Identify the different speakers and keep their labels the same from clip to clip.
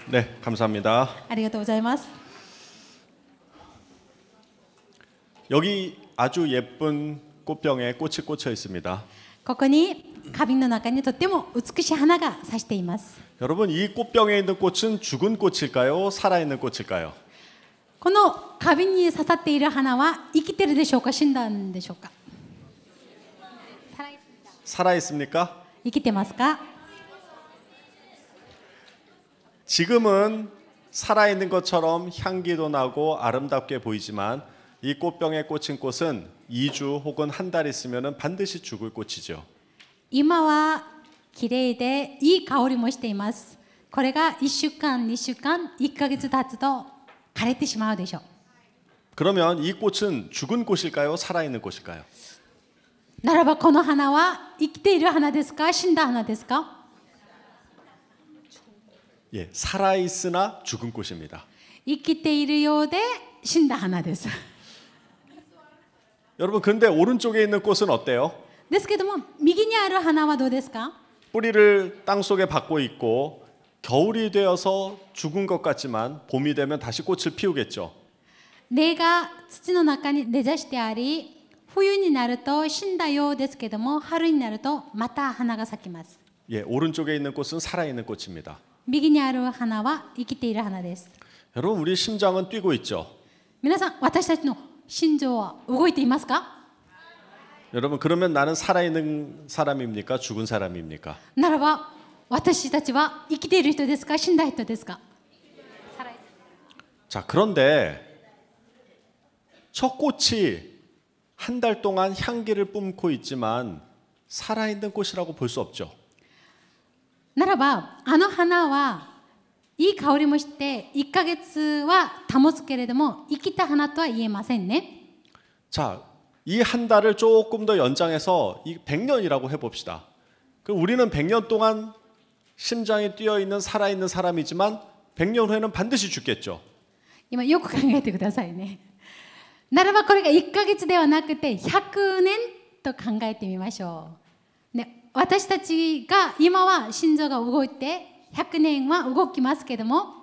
Speaker 1: 네, 감사합니다.
Speaker 2: ありがとうございます。
Speaker 1: 여기 아주 예쁜 꽃병에 꽃이 꽂혀 있습니다.
Speaker 2: ここに花瓶の中にとっても美しい花が咲しています。
Speaker 1: 여러분, 이 꽃병에 있는 꽃은 죽은 꽃일까요? 살아있는 꽃일까요?
Speaker 2: この花瓶に刺さっている花は生きてるでしょうか、死んだんでしょうか。
Speaker 1: 살아있습니까?
Speaker 2: 生きてますか。
Speaker 1: 지금은 살아있는 것처럼 향기도 나고 아름답게 보이지만 이 꽃병에 꽂힌 꽃은 2주 혹은 한 달 있으면 반드시 죽을 꽃이죠.
Speaker 2: 今は綺麗でいい香りもしています。これが1週間、2週間、1ヶ月経つと枯れてしまうでしょう。
Speaker 1: 그러면 이 꽃은 죽은 꽃일까요? 살아있는 꽃일까요?
Speaker 2: ならばこの花は生きている花ですか、死んだ花ですか。
Speaker 1: 예, 살아있으나 죽은 꽃입니다.
Speaker 2: 生きているようで死んだ花です。
Speaker 1: 여러분, 근데 오른쪽에 있는 꽃은 어때요?
Speaker 2: ですけども右にある花はどうですか。
Speaker 1: 뿌리를 땅속에 박고 있고 겨울이 되어서 죽은 것 같지만 봄이 되면 다시 꽃을 피우겠죠.
Speaker 2: 根が土の中に根ざしてあり、冬になると死んだようですけども、春になるとまた花が咲きます。
Speaker 1: 예, 오른쪽에 있는 꽃은 살아있는 꽃입니다.
Speaker 2: 右にある花は生きている花です。
Speaker 1: 여러분, 우리 심장은 뛰고 있죠.
Speaker 2: 皆さん、私たちの心臓は動いていますか。
Speaker 1: 여러분, 그러면 나는 살아있는 사람입니까? 죽은 사람입니까?
Speaker 2: ならば私たちは生きている人ですか、死んだ人ですか。
Speaker 1: 자, 그런데 첫 꽃이 한 달 동안 향기를 뿜고 있지만 살아있는 꽃이라고 볼 수 없죠.
Speaker 2: ならばあの花はいい香りもして1ヶ月は保つけれども生きた花とは言えませんね。
Speaker 1: 자, 이 한 달을 조금 더 연장해서 이 100년이라고 해봅시다. 그럼 우리는 100년 동안 심장이 뛰어 있는 살아있는 사람이지만 100년 후에는 반드시 죽겠죠.
Speaker 2: 今よく考えてくださいね。ならばこれが1ヶ月ではなくて100年と考えてみましょう。ね、私たちが今は心臓が動いて100年は動きますけども、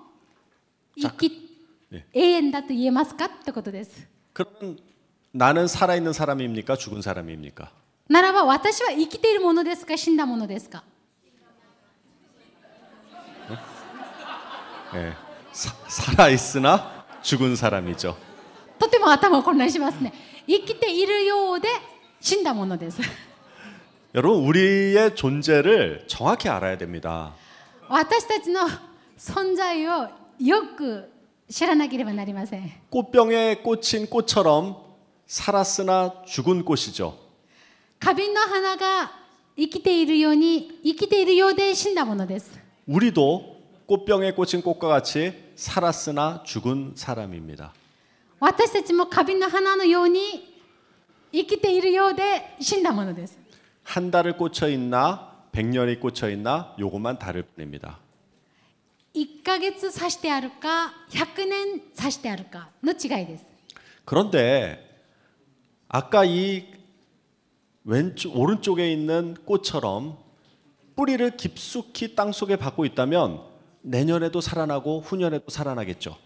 Speaker 2: 永遠だと言えますかってことです。
Speaker 1: 그러면 나는 살아있는 사람입니까? 죽은 사람입니까?
Speaker 2: ならば私は生きているものですか、死んだものですか。
Speaker 1: 예, 살아있으나 죽은 사람이죠.
Speaker 2: とても頭を混乱しますね。生きているようで死んだものです。
Speaker 1: 여러분, 우리의 존재를 정확히 알아야 됩니다.
Speaker 2: 私たちの存在をよく知らなければなりません。
Speaker 1: 꽃병에 꽂힌 꽃처럼 살았으나 죽은 꽃이죠.
Speaker 2: 花瓶の花が生きているように生きているようで死んだものです。
Speaker 1: 우리도 꽃병에 꽂힌 꽃과 같이 살았으나 죽은 사람입니다.
Speaker 2: 私たちも花瓶の花のように生きているようで死んだものです。
Speaker 1: 한 달을 꽂혀 있나 100년이 꽂혀 있나 요것만 다를 뿐입니다.
Speaker 2: 1ヶ月刺してあるか100年刺してあるかの違いです。
Speaker 1: 그런데 아까 이 오른쪽에 있는 꽃처럼 뿌리를 깊숙이 땅속에 박고 있다면 내년에도 살아나고 후년에도 살아나겠죠.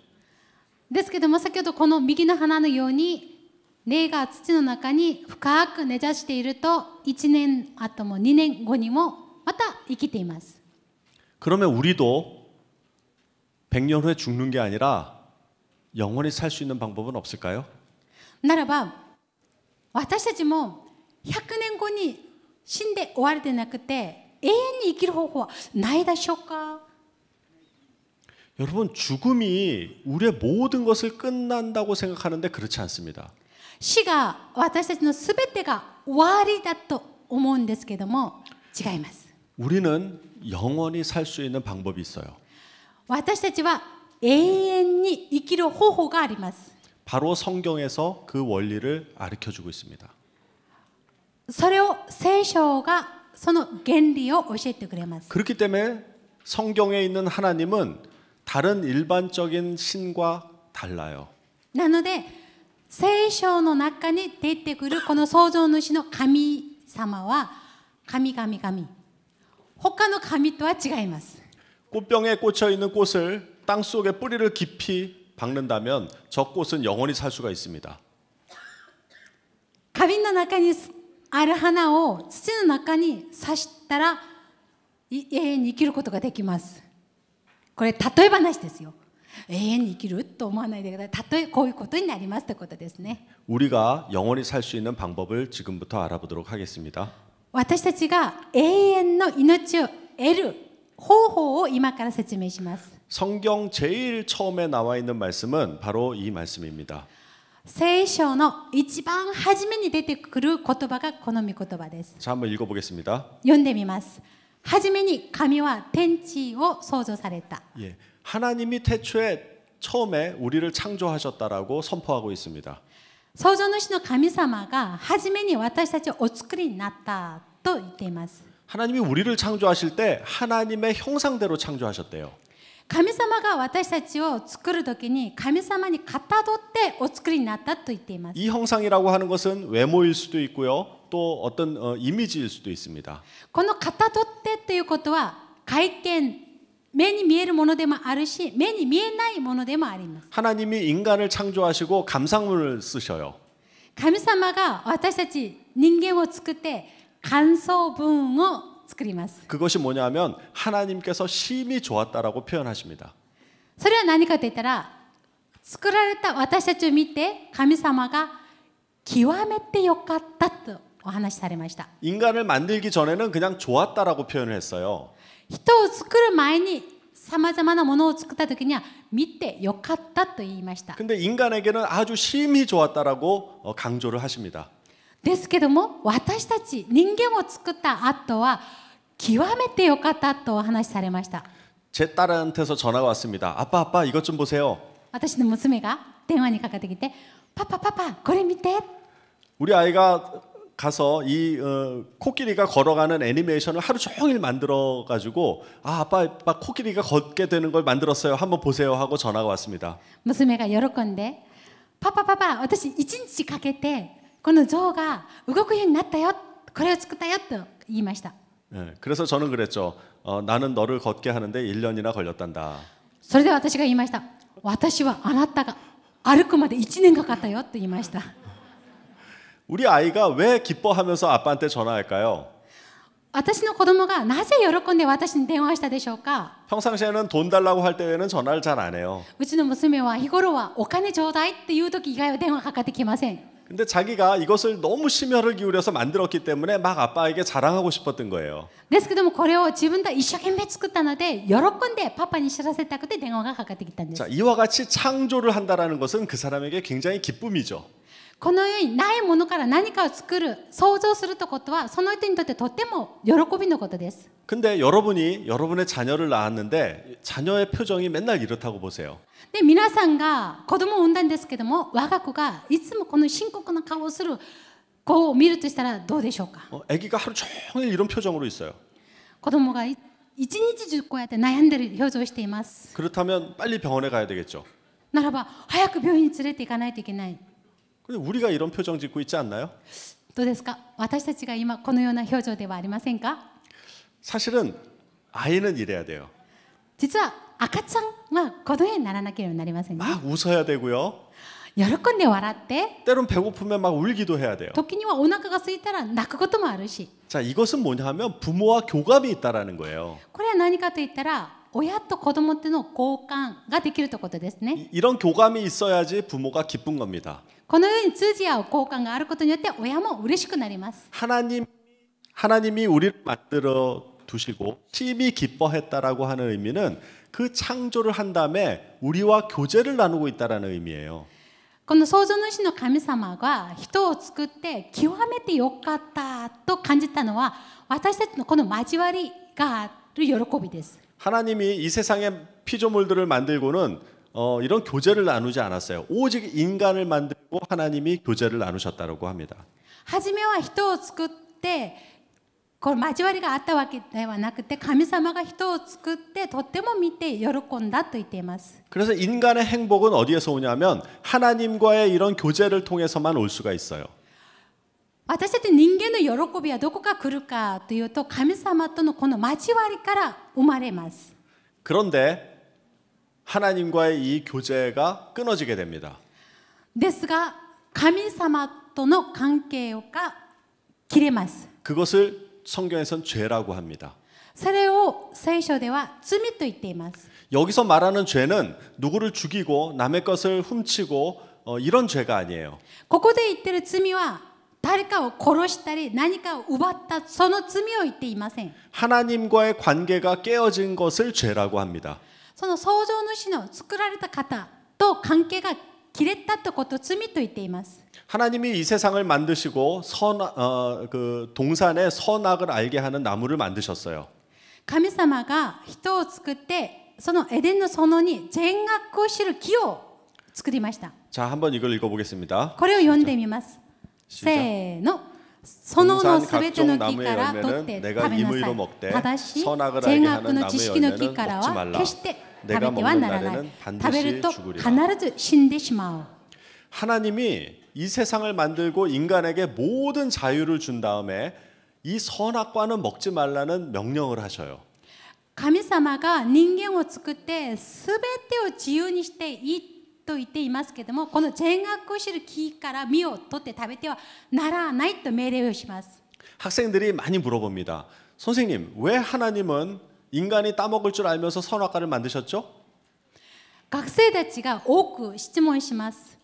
Speaker 2: ですけども先ほどこの右の花のように根が土の中に深く根ざしていると1年後も2年後にもまた生きています。
Speaker 1: 그러면 우리도 100년 후에 죽는 게 아니라 영원히 살 수 있는 방법은 없을까요?
Speaker 2: ならば私たちも100年後に死んで終わりでなくて永遠に生きる方法はないでしょうか。
Speaker 1: 여러분, 죽음이 우리의 모든 것을 끝난다고 생각하는데 그렇지 않습니다.
Speaker 2: 死が私たちのすべてが終わりだと思うんですけども違います。
Speaker 1: 우리는 영원히 살 수 있는 방법이 있어요.
Speaker 2: 私たちは永遠に生きる方法があります。
Speaker 1: 바로 성경에서 그 원리를 가르쳐주고 있습니다.
Speaker 2: それを聖書がその原理を教えてくれます。
Speaker 1: 그렇기 때문에 성경에 있는 하나님은 다른 일반적인 신과 달라요.
Speaker 2: なので聖書の中に出てくるこの創造主の神様は神他の神とは違います。
Speaker 1: 꽃병에 꽂혀 있는 꽃을 땅 속에 뿌리를 깊이 박는다면 저 꽃은 영원히 살 수가 있습니다.
Speaker 2: 花瓶の中にある花を土の中に刺したら永遠に生きることができます。これ例え話ですよ。永遠に生きると思わないでください。例えこういうことになりますということですね。
Speaker 1: 우리가 영원히 살 수 있는 방법을 지금부터 알아보도록 하겠습니다.
Speaker 2: 私たちが永遠の命を得る方法を今から説明します。
Speaker 1: 성경 제일 처음에 나와 있는 말씀은 바로 이 말씀입니다.
Speaker 2: 聖書の一番初めに出てくる言葉がこの御言葉です。
Speaker 1: 자, 한번 읽어보겠습니다.
Speaker 2: 読んでみます。初めに神は天地を創造された。
Speaker 1: 예, 하나님이 태초에 처음에 우리를 창조하셨다라고 선포하고 있습니다.
Speaker 2: 創造主の神様が初めに私たちをお作りになったと言っています。
Speaker 1: 하나님이 우리를 창조하실 때 하나님의 형상대로 창조하셨대요.
Speaker 2: 神様が私たちを作るときに神様にかたどってお作りになったと言っています。
Speaker 1: 이 형상이라고 하는 것은 외모일 수도 있고요. 또 어떤 이미지일 수도 있습니다.
Speaker 2: このかたどってということは外見、目に見えるものでもあるし目に見えないものでもあります。
Speaker 1: 하나님이 인간을 창조하시고 감상문을 쓰셔요.
Speaker 2: 神様が私たち人間を作って感想文を作ります。
Speaker 1: 그것이 뭐냐면 하나님께서 심히 좋았다라고 표현하십니다.
Speaker 2: それは何かと言ったら作られた私たちを見て神様が極めてよかったとお話しされました。
Speaker 1: 인간을 만들기 전에는 그냥 좋았다라고 표현을 했어요.
Speaker 2: 人を作る前にさまざまなものを作った時には見てよかったと言いました。
Speaker 1: 근데 인간에게는 아주 심히 좋았다라고 강조를 하십니다.
Speaker 2: ですけども私たち人間を作った後は極めてよかったとお話しされました。
Speaker 1: 제 딸한테서 전화가 왔습니다. 아빠 이것 좀 보세요.
Speaker 2: 私の娘が電話にかかってきてパパこれ見て。
Speaker 1: 우리 아이가 가서 이 코끼리가 걸어가는 애니메이션을 하루 종일 만들어 가지고 아빠 코끼리가 걷게 되는 걸 만들었어요. 한번 보세요 하고 전화가 왔습니다.
Speaker 2: 娘が喜んでパパ私1日かけてこの象が動くようになったよ。これを作ったよと言いました。
Speaker 1: 네, 그래서 저는 그랬죠. 나는 너를 걷게 하는데 1년이나 걸렸단다.
Speaker 2: それで私が言いました。私はあなたが歩くまで1年かかったよと言いました。
Speaker 1: 우리 아이가 왜 기뻐하면서 아빠한테 전화할까요?
Speaker 2: 私の子供がなぜ喜んで私に電話したでしょうか。
Speaker 1: 평상시에는 돈 달라고 할 때에는 전화를 잘 안 해요.
Speaker 2: うちの娘は日頃はお金ちょうだいっていう時以外は電話かかってきません。
Speaker 1: 근데 자기가 이것을 너무 심혈을 기울여서 만들었기 때문에 막 아빠에게 자랑하고 싶었던 거예요.
Speaker 2: ですけどもこれを自分で一生懸命作ったので喜んでパパに知らせたくて電話がかかってきたんです。
Speaker 1: 자, 이와 같이 창조를 한다라는 것은 그 사람에게 굉장히 기쁨이죠.
Speaker 2: この世にないものから何かを作る、創造するということはその人にとってとっても喜びのことです。
Speaker 1: 근데 여러분이 여러분의 자녀를 낳았는데 자녀의 표정이 맨날 이렇다고 보세요.
Speaker 2: で皆さんが子供を産んだんですけども我が子がいつもこの深刻な顔をする子を見るとしたらどうでしょうか。
Speaker 1: 아기가 하루 종일 이런 표정으로 있어요.
Speaker 2: 子供が一日中こうやって悩んでる表情をしています。
Speaker 1: 그렇다면 빨리 병원에 가야 되겠죠.
Speaker 2: ならば早く病院に連れて行かないといけない。
Speaker 1: 근데 우리가 이런 표정 짓고 있지 않나요?
Speaker 2: どうですか。私たちが今このような表情ではありませんか。
Speaker 1: 사실은 아이는 이래야 돼요.
Speaker 2: 実は赤ちゃんはこのようにならなければなりませんね。
Speaker 1: 막 웃어야 되고요.
Speaker 2: 喜んで笑って
Speaker 1: 때론 배고프면 막 울기도 해야 돼요.
Speaker 2: 時にはお腹が空いたら泣くこともあるし。
Speaker 1: 자, 이것은 뭐냐면 부모와 교감이 있다라는 거예요.
Speaker 2: これは何かといったら親と子供っての交換ができるということですね。
Speaker 1: 이런 교감이 있어야지 부모가 기쁜 겁니다.
Speaker 2: このように通じ合う交換があることによって親も嬉しくなります。
Speaker 1: 하나님이 우리를 만들어 두시고 심히 기뻐했다라고 하는 의미는 그 창조를 한 다음에 우리와 교제를 나누고 있다라는 의미예요.
Speaker 2: この創造主の神様が人を作って極めてよかったと感じたのは私たちのこの交わりがある喜びです。
Speaker 1: 하나님이 이 세상의 피조물들을 만들고는 이런 교제를 나누지 않았어요. 오직 인간을 만들고 하나님이 교제를 나누셨다고 합니다.
Speaker 2: 初めは人を作ってこれ交わりがあったわけではなくて神様が人を作ってとっても見て喜んだと言っています。
Speaker 1: 그래서 인간의 행복은 어디에서 오냐면 하나님과의 이런 교제를 통해서만 올 수가 있어요.
Speaker 2: 私たち人間の喜びはどこから来るかというと神様とのこの交わりから生まれます。
Speaker 1: 그런데 하나님과의 이 교제가 끊어지게 됩니다.
Speaker 2: ですが神様との関係が切れます。
Speaker 1: 그것을 성경에선 죄라고 합니다.
Speaker 2: それを聖書では罪と言っています。
Speaker 1: 여기서 말하는 죄는 누구를 죽이고 남의 것을 훔치고 이런 죄가 아니에요.
Speaker 2: ここで言ってる罪は誰かを殺したり何かを奪ったその罪を言っていません。
Speaker 1: 하나님과의 관계가 깨어진 것을 죄라고 합니다.
Speaker 2: その創造主の作られた方と関係が切れたとことを罪と言っています。
Speaker 1: 하나님이 이 세상을 만드시고 그 동산의 선악을 알게 하는 나무를 만드셨어요.
Speaker 2: 神様が人を作ってそのエデンの園に善悪を知る木を作りました。
Speaker 1: 자, 한번 이걸 읽어보겠습니다.
Speaker 2: これを読んでみます。
Speaker 1: 시작.
Speaker 2: せーの。園の
Speaker 1: 동산
Speaker 2: すべての
Speaker 1: 각종
Speaker 2: 木
Speaker 1: 나무의
Speaker 2: から取っ
Speaker 1: 열매는
Speaker 2: て
Speaker 1: 내가
Speaker 2: 食べな
Speaker 1: 임의로
Speaker 2: さい。
Speaker 1: 먹되
Speaker 2: ただし
Speaker 1: 선악을
Speaker 2: 善
Speaker 1: 알게
Speaker 2: 悪
Speaker 1: 하는
Speaker 2: の知
Speaker 1: 나무의
Speaker 2: 識の木
Speaker 1: 열매는
Speaker 2: から
Speaker 1: 먹지
Speaker 2: は
Speaker 1: 말라.
Speaker 2: 決して食べ
Speaker 1: 내가
Speaker 2: ては
Speaker 1: 먹는
Speaker 2: ならない。
Speaker 1: 날에는
Speaker 2: 食べる
Speaker 1: 반드시
Speaker 2: と
Speaker 1: 죽으리라.
Speaker 2: 必ず死んでしまう。
Speaker 1: 하나님이 이 세상을 만들고 인간에게 모든 자유를 준 다음에 이 선악과는 먹지 말라는 명령을 하셔요.
Speaker 2: 神様が人間を作ってすべてを自由にしていいと言っていますけれども、この善悪を知る木から実を取って食べてはならないと命令をします。
Speaker 1: 학생들이 많이 물어봅니다. 선생님, 왜 하나님은 인간이 따먹을 줄 알면서 선악과를 만드셨죠?
Speaker 2: 学生たちが多く質問します。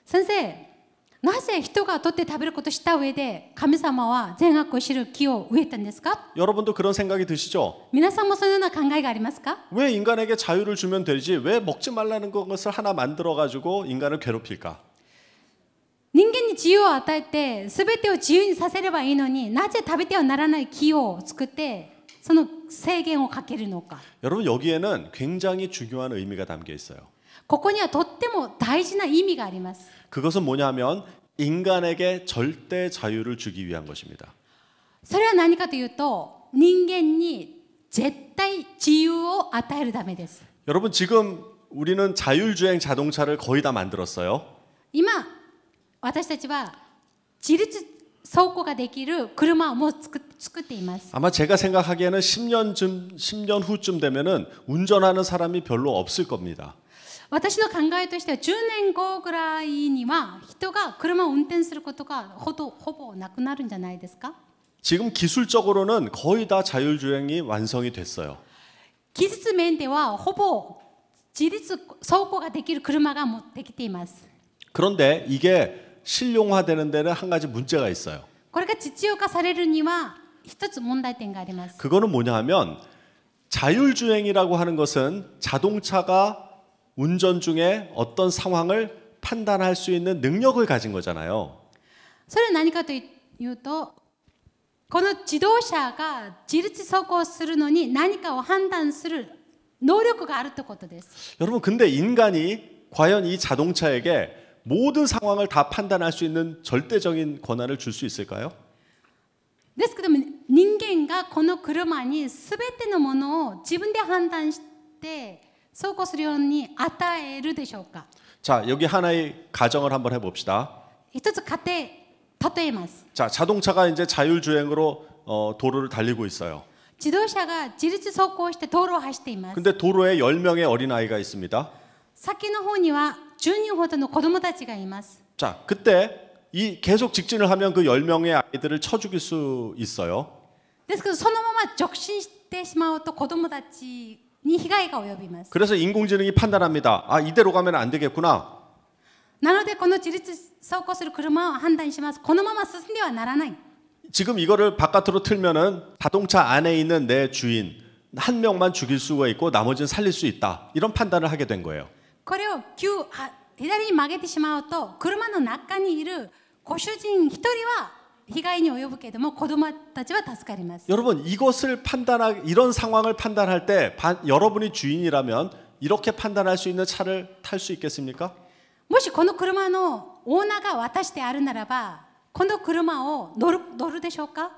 Speaker 2: 先生、なぜ人が取って食べることをした上で神様は善悪を知る木を植えたんですか？
Speaker 1: 여러분도 그런 생각이 드시죠?
Speaker 2: 皆さんもそのような考えがありますか？
Speaker 1: 왜 인간에게 자유를 주면 되지? 왜 먹지 말라는 것을 하나 만들어 가지고 인간을 괴롭힐까?
Speaker 2: 人間に自由を与えて全てを自由にさせればいいのに、なぜ食べてはならない木を作ってその制限をかけるのか。
Speaker 1: 여러분 여기에는 굉장히 중요한 의미가 담겨 있어요.
Speaker 2: ここにはとっても大事な意味があります。
Speaker 1: 그것은 뭐냐면 인간에게 절대 자유를 주기 위한 것입니다.
Speaker 2: それは何かというと、人間に絶対自由を与えるためです。
Speaker 1: 여러분 지금 우리는 자율주행 자동차를 거의 다 만들었어요.
Speaker 2: 今私たちは自律走行ができる車をもう作っています。
Speaker 1: 아마 제가 생각하기에는 10년 후쯤 되면은 운전하는 사람이 별로 없을 겁니다.
Speaker 2: 私の考えとしては10年後ぐらいには人が車を運転することがほぼなくなるんじゃないですか？
Speaker 1: 지금 기술적으로는 거의 다 자율주행이 완성이 됐어요.
Speaker 2: 技術面ではほぼ自律走行ができる車がもうできています。
Speaker 1: 그런데 이게 실용화되는 데는 한 가지 문제가 있어요.
Speaker 2: これが実用化されるには一つ問題点があります。
Speaker 1: 그거는 뭐냐 하면 자율주행이라고 하는 것은 자동차가 운전 중에 어떤 상황을 판단할 수 있는 능력을 가진 거잖아요.
Speaker 2: それは何かというと、この自動車が自律走行するのに何かを判断する能力があるということです。
Speaker 1: 여러분 근데 인간이 과연 이 자동차에게 모든 상황을 다 판단할 수 있는 절대적인 권한을 줄 수 있을까요?
Speaker 2: ですけども人間がこの車に全てのものを自分で判断して走行するように与えるでしょうか？
Speaker 1: 자, 여기 하나의 가정을 한번 해봅시다.
Speaker 2: 一つ家庭例えます。
Speaker 1: 자, 자동차가 이제 자율주행으로 도로를 달리고 있어요.
Speaker 2: 自動車が自律走行して道路を走っています。
Speaker 1: 근데 도로에 10명의 어린아이가 있습니다.
Speaker 2: 先の方には10人ほどの子供たちがいます。
Speaker 1: 자, 그때 이 계속 직진을 하면 그 10명의 아이들을 쳐 죽일 수 있어요.
Speaker 2: ですけどそのまま直進してしまうと子供たちに被害が及びます。
Speaker 1: 그래서 인공지능이 판단합니다. 아, 이대로 가면 안 되겠구나.
Speaker 2: なのでこの自律走行する車を判断します。このまま進んではならない。
Speaker 1: 지금 이거를 바깥으로 틀면은 자동차 안에 있는 내 주인 한 명만 죽일 수가 있고 나머지는 살릴 수 있다. 이런 판단을 하게 된 거예요.
Speaker 2: これを左に曲げてしまうと車の中にいるご主人一人は被害に及ぶけれども子供たちは助かります。
Speaker 1: 여러분 이것을 이런 상황을 판단할 때 여러분이 주인이라면 이렇게 판단할 수 있는 차를 탈 수 있겠습니까?
Speaker 2: もしこの車のオーナーが私であるならばこの車を乗るでしょうか？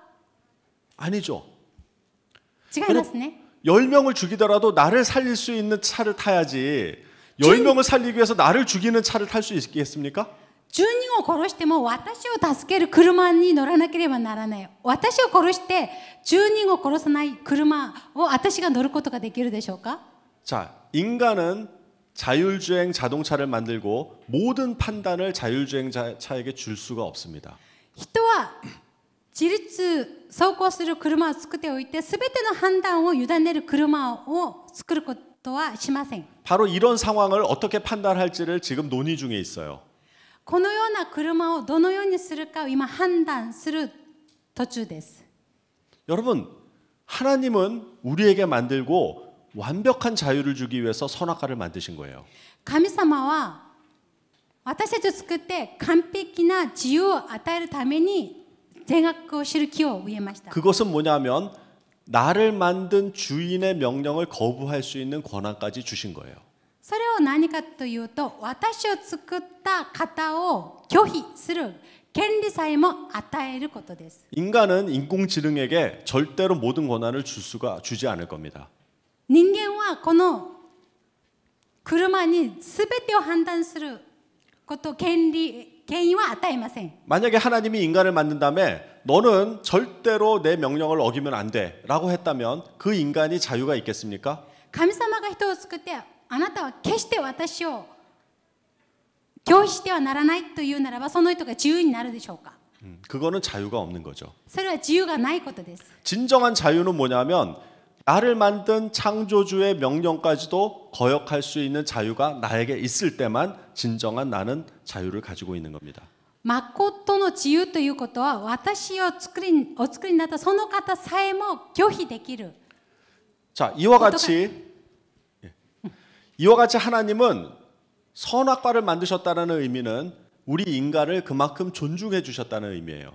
Speaker 1: 아니죠.
Speaker 2: 違いますね。
Speaker 1: 10명을 죽이더라도 나를 살릴 수 있는 차를 타야지 10명을 살리기 위해서 나를 죽이는 차를 탈 수 있겠습니까?
Speaker 2: 10人を殺しても私を助ける車に乗らなければならない。私を殺して10人を殺さない車を私が乗ることができるでしょうか？
Speaker 1: 자, 인간은 자율주행 자동차를 만들고 모든 판단을 자율주행차에게 줄 수가 없습니다.
Speaker 2: 人は自立走行する車を作っておいて全ての判断を委ねる車を作ることはしません。
Speaker 1: 바로 이런 상황을 어떻게 판단할지를 지금 논의 중에 있어요.
Speaker 2: このような車をどのようにするかを今判断する途中です。
Speaker 1: 여러분, 하나님은 우리에게 만들고 완벽한 자유를 주기 위해서 선악과를 만드신 거예요.
Speaker 2: 神様は私たちを作って完璧な自由を与えるために善悪を知る木を植えました。
Speaker 1: 그것은 뭐냐면 나를 만든 주인의 명령을 거부할 수 있는 권한까지 주신 거예요.
Speaker 2: それを何かというと、私を作った方を拒否する権利さえも与えることです。
Speaker 1: 인간은 인공지능에게 절대로 모든 권한을 주지 않을 겁니다.
Speaker 2: 人間はこの車に全てを判断すること権威は与えません。
Speaker 1: 만약에 하나님이 인간을 만든 다음에 너는 절대로 내 명령을 어기면 안 돼라고 했다면 그 인간이 자유가 있겠습니까?
Speaker 2: 神様が人を作ってあなたは決して私を拒否してはならないというならばその人が自由になるでしょうか。
Speaker 1: 그거는 자유가 없는 거죠.
Speaker 2: それは自由がないことです。
Speaker 1: 진정한 자유는 뭐냐면 나를 만든 창조주의 명령까지도 거역할 수 있는 자유가 나에게 있을 때만 진정한 나는 자유를 가지고 있는 겁니다.
Speaker 2: 誠の自由ということは私をお作りになったその方さえも拒否できる。
Speaker 1: 자, 이와 같이 하나님은 선악과를 만드셨다는 의미는 우리 인간을 그만큼 존중해 주셨다는 의미예요.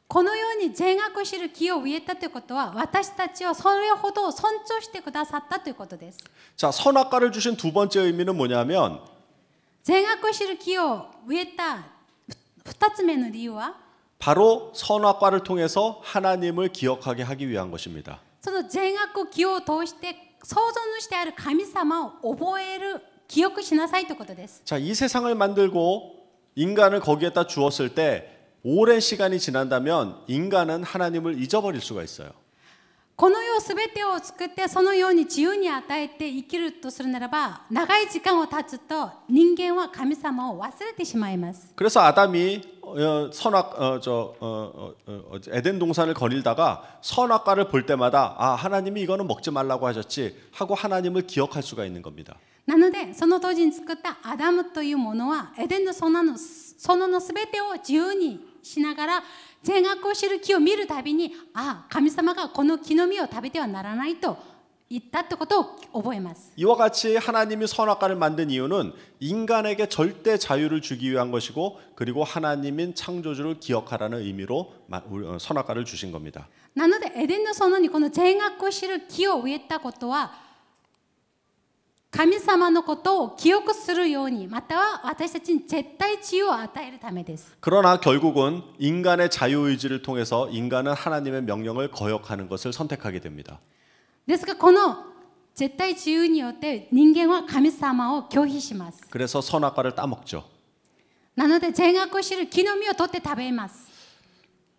Speaker 2: このように善悪を知る木を植えたということは私たちをそれほど尊重してくださったということです。
Speaker 1: 자, 선악과를 주신 두 번째 의미는 뭐냐면
Speaker 2: 善悪を知る木を植えた2つ目の理由は
Speaker 1: 바로 선악과를 통해서 하나님을 기억하게 하기 위한 것입니다.
Speaker 2: その善悪を木を通して創造主である神様を覚える記憶しなさいということです。
Speaker 1: 자, 이 세상을 만들고 인간을 거기에다 주었을 때 오랜 시간이 지난다면 인간은 하나님을 잊어버릴 수가 있어요.
Speaker 2: この世すべてを作ってそのように自由に与えて生きるとするならば長い時間を経つと人間は神様を忘れてしまいます。
Speaker 1: 그래서 아담이 에덴 동산을 거닐다가 선악과를 볼 때마다 아, 하나님이 이거는 먹지 말라고 하셨지 하고 하나님을 기억할 수가 있는 겁니다.
Speaker 2: なのでその当時に作ったアダムというものはエデンの園のすべてを自由にしながら善悪を知る木を見るたびに神様がこの木の実を食べてはならないと言ったってことを覚えます。
Speaker 1: 이와 같이 하나님이 선악과를 만든 이유는 인간에게 절대 자유를 주기 위한 것이고 그리고 하나님인 창조주를 기억하라는 의미로 선악과를 주신 겁니다.
Speaker 2: なのでエデンの園にこの善悪を知る木を植えたことは神様のことを記憶するようにまたは私たちに絶対自由を与えるためです。
Speaker 1: 그러나 결국은 인간의 자유의지를 통해서 인간은 하나님의 명령을 거역하는 것을 선택하게 됩니다.
Speaker 2: ですがこの絶対自由によって人間は神様を拒否します。
Speaker 1: 그래서 선악과를 따먹죠.
Speaker 2: なので善悪を知る木の実を取って食べます。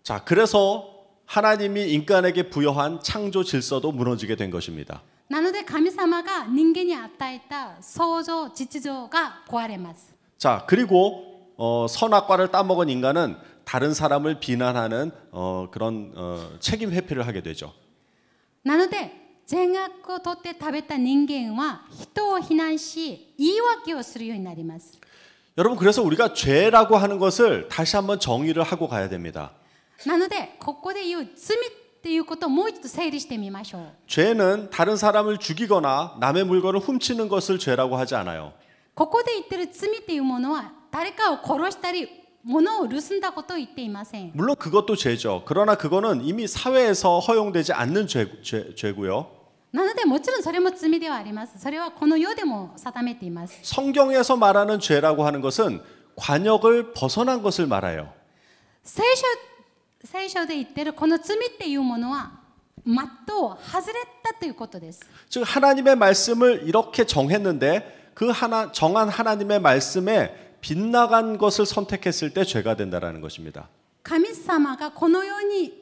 Speaker 1: 자, 그래서 하나님이 인간에게 부여한 창조 질서도 무너지게 된 것입니다.
Speaker 2: なので神様が人間に与えた創造秩序が壊れます。
Speaker 1: 자, 그리고 선악과를 따먹은 인간은 다른 사람을 비난하는 그런 책임 회피를 하게 되죠.
Speaker 2: なので善悪を取って食べた人間は人を非難し言い訳をするようになります。
Speaker 1: 여러분, 그래서 우리가 죄라고 하는 것을 다시 한번 정의를 하고 가야 됩니다.
Speaker 2: なのでここで言う罪っていうことをもう一度整理してみましょう。
Speaker 1: 죄는 다른 사람을 죽이거나 남의 물건을 훔치는 것을 죄라고 하지 않아요.
Speaker 2: ここで言ってる罪っていうものは誰かを殺したり物を盗んだことを言っていません。
Speaker 1: 물론 그것도 죄죠. 그러나 그거는 이미 사회에서 허용되지 않는 죄고요.
Speaker 2: なのでもちろんそれも罪ではあります。それはこの世でも定めています。
Speaker 1: 성경에서 말하는 죄라고 하는 것은 관역을 벗어난 것을 말해요.
Speaker 2: 聖書で言ってるこの罪っていうものは的を外れたということです。
Speaker 1: 즉 하나님의 말씀을 이렇게 정했는데 그 정한 하나님의 말씀에 빗나간 것을 선택했을 때 죄가 된다라는 것입니다.
Speaker 2: 神様がこのように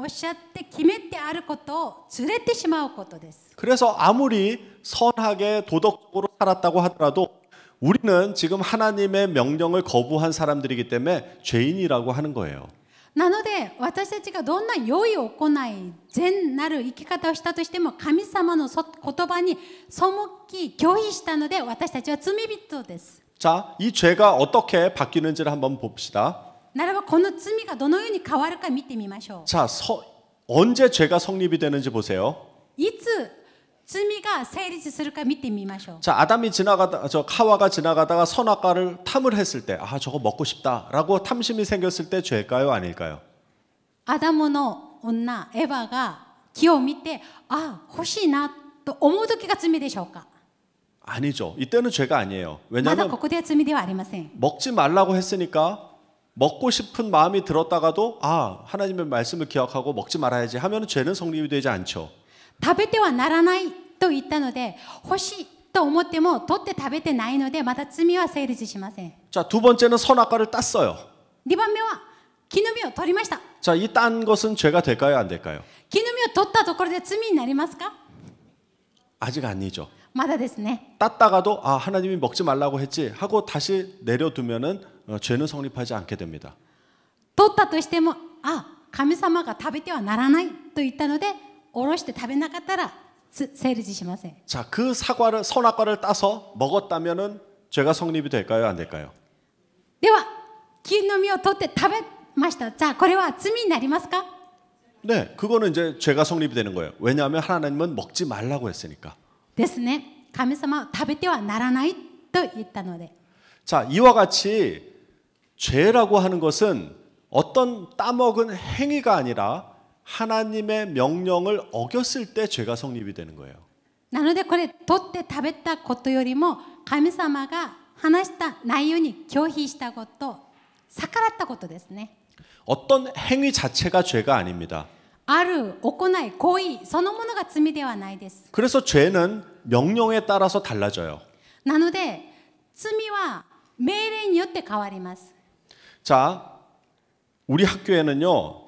Speaker 2: おっしゃって決めてあることを連れてしまうことです。
Speaker 1: 그래서 아무리 선하게 도덕적으로 살았다고 하더라도 우리는 지금 하나님의 명령을 거부한 사람들이기 때문에 죄인이라고 하는 거예요.
Speaker 2: なので私たちがどんな良い行い善なる生き方をしたとしても神様の言葉に背き拒否したので私たちは罪人です。
Speaker 1: 자, 이 죄가 어떻게 바뀌는지를 한번 봅시다.
Speaker 2: ならばこの罪がどのように変わるか見てみましょう。
Speaker 1: 자, 언제 죄가 성립이 되는지 보세요.
Speaker 2: いつ罪が成立するか見てみましょう。
Speaker 1: 자, 하와가 지나가다가 선악과를 탐을 했을 때, 아, 저거 먹고 싶다라고 탐심이 생겼을 때 죄일까요, 아닐까요?
Speaker 2: アダムの女エヴァが木を見てあ欲しいなと思う時が罪でしょうか。
Speaker 1: 아니죠. 이때는 죄가 아니에요.
Speaker 2: まだ
Speaker 1: 왜냐하면
Speaker 2: ここでは罪ではありません。
Speaker 1: 먹지 말라고 했으니까 먹고 싶은 마음이 들었다가도 아, 하나님의 말씀을 기억하고 먹지 말아야지 하면 죄는 성립이 되지 않죠.
Speaker 2: 食べてはならないと言ったので欲しいと思っても取って食べてないのでまた罪は成立しません。
Speaker 1: 자, 두 번째는 선악과를 땄어요.
Speaker 2: 2番目は木の実を取りました。
Speaker 1: 자, 이 딴 것은 죄가 될까요, 안 될까요?
Speaker 2: 木の実を取ったところで罪になりますか。
Speaker 1: 아직 아니죠.
Speaker 2: まだですね。
Speaker 1: 땄다가도 아, 하나님이 먹지 말라고 했지 하고 다시 내려두면은 죄는 성립하지 않게 됩니다.
Speaker 2: 取ったとしてもあ神様が食べてはならないと言ったので下ろして食べなかったら成立しません。
Speaker 1: 자, 그 선악과를 따서 먹었다면은 죄가 성립이 될까요, 안 될까요?
Speaker 2: では木の実を取って食べました。じゃあこれは罪になりますか。
Speaker 1: 네, 그거는 이제 죄가 성립이 되는 거예요. 왜냐하면 하나님은 먹지 말라고 했으니까.
Speaker 2: ですね。神様は食べてはならないと言ったので。
Speaker 1: 자, 이와 같이 죄라고 하는 것은 어떤 따먹은 행위가 아니라 하나님의 명령을 어겼을 때 죄가 성립이 되는 거예요.
Speaker 2: なのでこれ取って食べたことよりも神様が話した内容に拒否したこと、逆らったことですね。
Speaker 1: 어떤 행위 자체가 죄가 아닙니다.
Speaker 2: ある行い行為そのものが罪ではないです。
Speaker 1: 그래서 죄는 명령에 따라서 달라져요.
Speaker 2: なので罪は命令によって変わります。
Speaker 1: 자, 우리 학교에는요,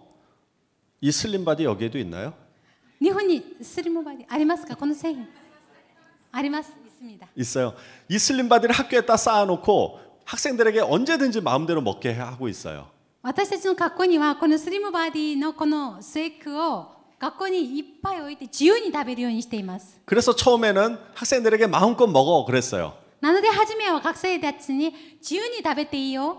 Speaker 1: 이 슬림바디 여기에도 있나요?
Speaker 2: 日本にスリムバディありますか。この製品あります。있습니다.
Speaker 1: 있어요. 이 슬림바디를 학교에다 쌓아놓고 학생들에게 언제든지 마음대로 먹게 하고 있어요.
Speaker 2: 私たちの学校にはこのスリムバディのこのスエッグを学校にいっぱい置いて自由に食べるようにしています。
Speaker 1: 그래서 처음에는 학생들에게 마음껏 먹어 그랬어요.
Speaker 2: なので初めは学生たちに自由に食べていいよ。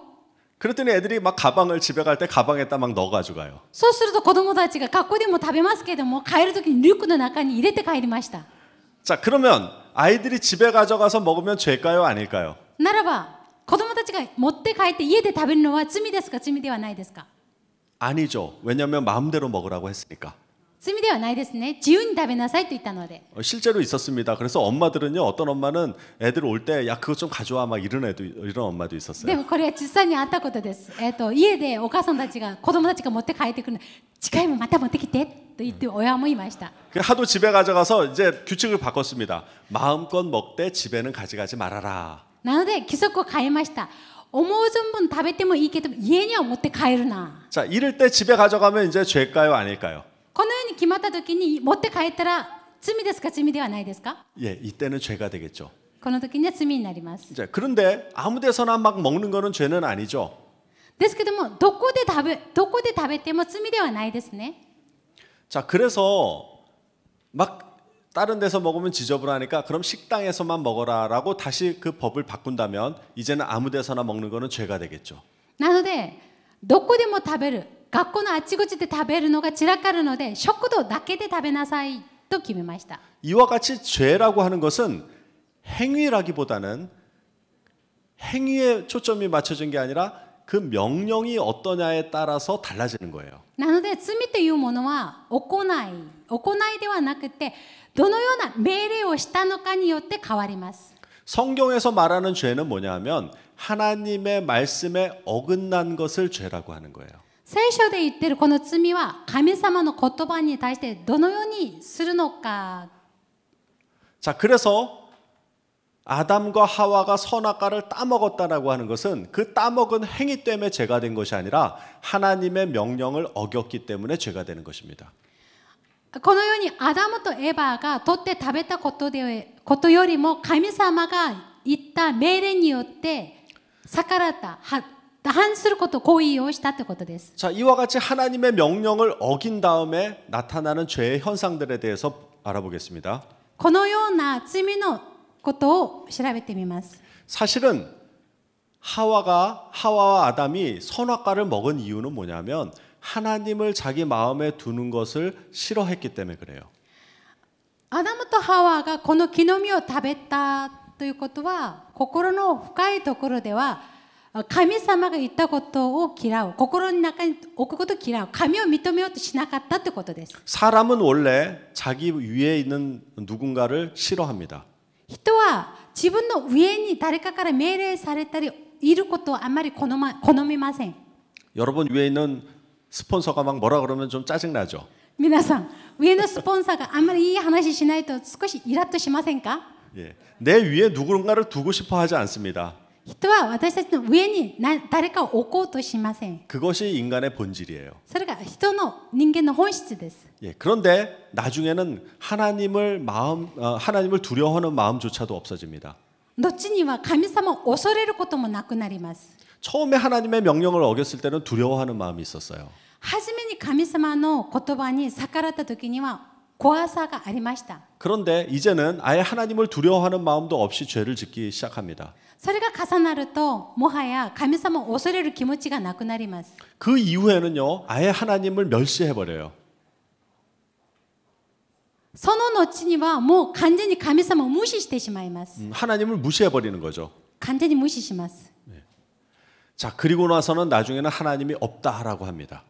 Speaker 1: 그랬더니 애들이 막 가방을 집에 갈 때 가방에다 막 넣어가지고 가요.
Speaker 2: そうすると子供たちが学校でも食べますけども帰るときにリュックの中に入れて帰りました。
Speaker 1: 자, 그러면 아이들이 집에 가져가서 먹으면 죄일까요, 아닐까요?
Speaker 2: ならば子供たちが持って帰って家で食べるのは罪ですか罪ではないですか。
Speaker 1: 아니죠. 왜냐하면 마음대로 먹으라고 했으니까.
Speaker 2: 罪ではないですね。自由に食べなさいと言ったので。
Speaker 1: 실제로 있었습니다. 그래서 엄마들은요, 어떤 엄마는 애들 올 때 야 그거 좀 가져와 막 이런 엄마도
Speaker 2: で
Speaker 1: 있었어요.
Speaker 2: もこれは実際にあったことです。家でお母さんたちが子供たちが持って帰ってくるの近いもまた持ってきてと言って親もいました。
Speaker 1: 하도 집에 가져가서 이제 규칙을 바꿨습니다. 마음껏 먹되 집에는 가져가지 말아라.
Speaker 2: なので規則を変えました。思う存分食べてもいいけど家には持って帰るな。
Speaker 1: 자, 이럴 때 집에 가져가면 이제 죄일까요, 아닐까요?
Speaker 2: このように決まった時に持って帰ったら罪ですか罪ではないですか。
Speaker 1: 예, 이때는 죄가 되겠죠.
Speaker 2: この時には罪になります。
Speaker 1: 자, 그런데 아무데서나 막 먹는 거는 죄는 아니죠.
Speaker 2: ですけどもどこで食べても罪ではないですね。
Speaker 1: 자, 그래서 막 다른 데서 먹으면 지저분하니까 그럼 식당에서만 먹어라라고 다시 그 법을 바꾼다면 이제는 아무 데서나 먹는 거는 죄가 되겠죠.
Speaker 2: なのでどこでも食べる学校のあちこちで食べるのが散らかるので食堂だけで食べなさいと決めました。
Speaker 1: 이와 같이 죄라고 하는 것은 행위라기보다는 행위에 초점이 맞춰진 게 아니라 그 명령이 어떠냐에 따라서 달라지는 거예요.
Speaker 2: なので罪というものは行いではなくてどのような命令をしたのかによって変わります。
Speaker 1: 성경에서 말하는 죄는 뭐냐면 하나님의 말씀에 어긋난 것을 죄라고 하는 거예요.
Speaker 2: 聖書で言ってるこの罪は神様の言葉に対してどのようにするのか。
Speaker 1: 자, 그래서 아담과 하와가 선악과를 따먹었다라고 하는 것은 그 따먹은 행위 때문에 죄가 된 것이 아니라 하나님의 명령을 어겼기 때문에 죄가 되는 것입니다.
Speaker 2: このようにアダムとエバが取って食べたことよりも神様が言った命令によって逆らった反すること行為をしたということです。
Speaker 1: 자, 이와 같이 하나님의 명령을 어긴 다음에 나타나는 죄의 현상들에 대해서 알아보겠습니다.
Speaker 2: このような罪のことを調べてみます。
Speaker 1: 사실은 하와와 아담이 선악과를 먹은 이유는 뭐냐면 하나님을 자기 마음에 두는 것을 싫어했기 때문에 그래요.
Speaker 2: アダムとハワがこの木の実を食べたということは心の深いところでは神様が言ったことを嫌う、心の中に置くことを嫌う、神を認めようとしなかったということです。
Speaker 1: 사람은 원래 자기 위에 있는 누군가를 싫어합니다.
Speaker 2: 人は自分の上に誰かから命令されたりいることをあまり好みません。
Speaker 1: 여러분 위에 있는 스폰서가 막 뭐라 그러면 좀 짜증나죠.
Speaker 2: 皆さん、上のスポンサーがあんまりいい話しないと少しイラッとしませんか？
Speaker 1: 예. 내 위에 누군가를 두고 싶어 하지 않습니다.
Speaker 2: 人は私たちの上に誰かを置こうとしません。
Speaker 1: 그것이 인간의 본질이에요.
Speaker 2: それが人間の本質です。
Speaker 1: 예. 그런데 나중에는 하나님을 두려워하는 마음조차도 없어집니다.
Speaker 2: 後には神様を恐れることもなくなります。
Speaker 1: 처음에 하나님의 명령을 어겼을 때는 두려워하는 마음이 있었어요.
Speaker 2: 初めに神様の言葉に逆らった時には怖さがありました。
Speaker 1: 그런데 이제는 아예 하나님을 두려워하는 마음도 없이 죄를 짓기 시작합니다.
Speaker 2: それが重なるともはや神様を恐れる気持ちがなくなります。
Speaker 1: 그 이후에는요, 아예 하나님을 멸시해버려요.
Speaker 2: その後にはもう完全に神様を無視してしまいます。
Speaker 1: 하나님을 무시해버리는 거죠.
Speaker 2: 完全に無視します。
Speaker 1: 자, 그리고 나서는 나중에는 하나님이 없다라고 합니다.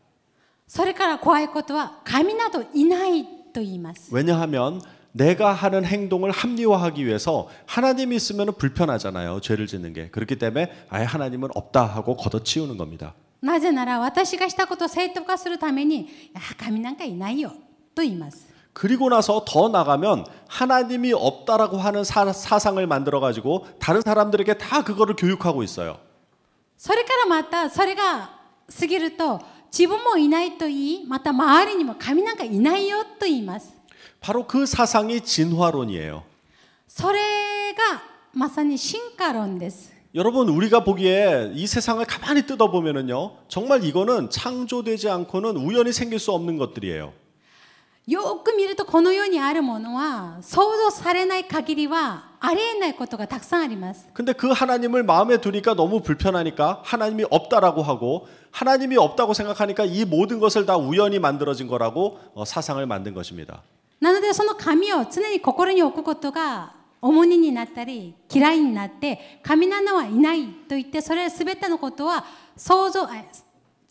Speaker 2: それから怖いことは神などいないと言います。
Speaker 1: 왜냐하면 내가 하는 행동을 합리화하기 위해서 하나님이 있으면 불편하잖아요. 죄를 짓는 게. 그렇기 때문에 아예 하나님은 없다 하고 걷어치우는 겁니다.
Speaker 2: なぜなら私がしたことを正当化するために神なんかいないよと言います。
Speaker 1: 그리고 나서 더 나가면 하나님이 없다라고 하는 사상을 만들어가지고 다른 사람들에게 다 그거를 교육하고 있어요.
Speaker 2: それからまたそれが過ぎると自分もいないと言い、また周りにも神なんかいないよと言います。
Speaker 1: 바로 그 사상이 진화론이에요.
Speaker 2: それがまさに進化論です。
Speaker 1: 여러분 우리가 보기에 이 세상을 가만히 뜯어보면은요, 정말 이거는 창조되지 않고는 우연히 생길 수 없는 것들이에요.
Speaker 2: よく見るとこの世にあるものは想像されない限りはありえないことがたくさんあります。
Speaker 1: 근데 그 하나님을 마음에 두니까 너무 불편하니까 하나님이 없다라고 하고, 하나님이 없다고 생각하니까 이 모든 것을 다 우연히 만들어진 거라고 사상을 만든 것입니다.
Speaker 2: なのでその神を常に心に置くことが重荷になったり嫌いになって神などはいないと言って、それ全てのことは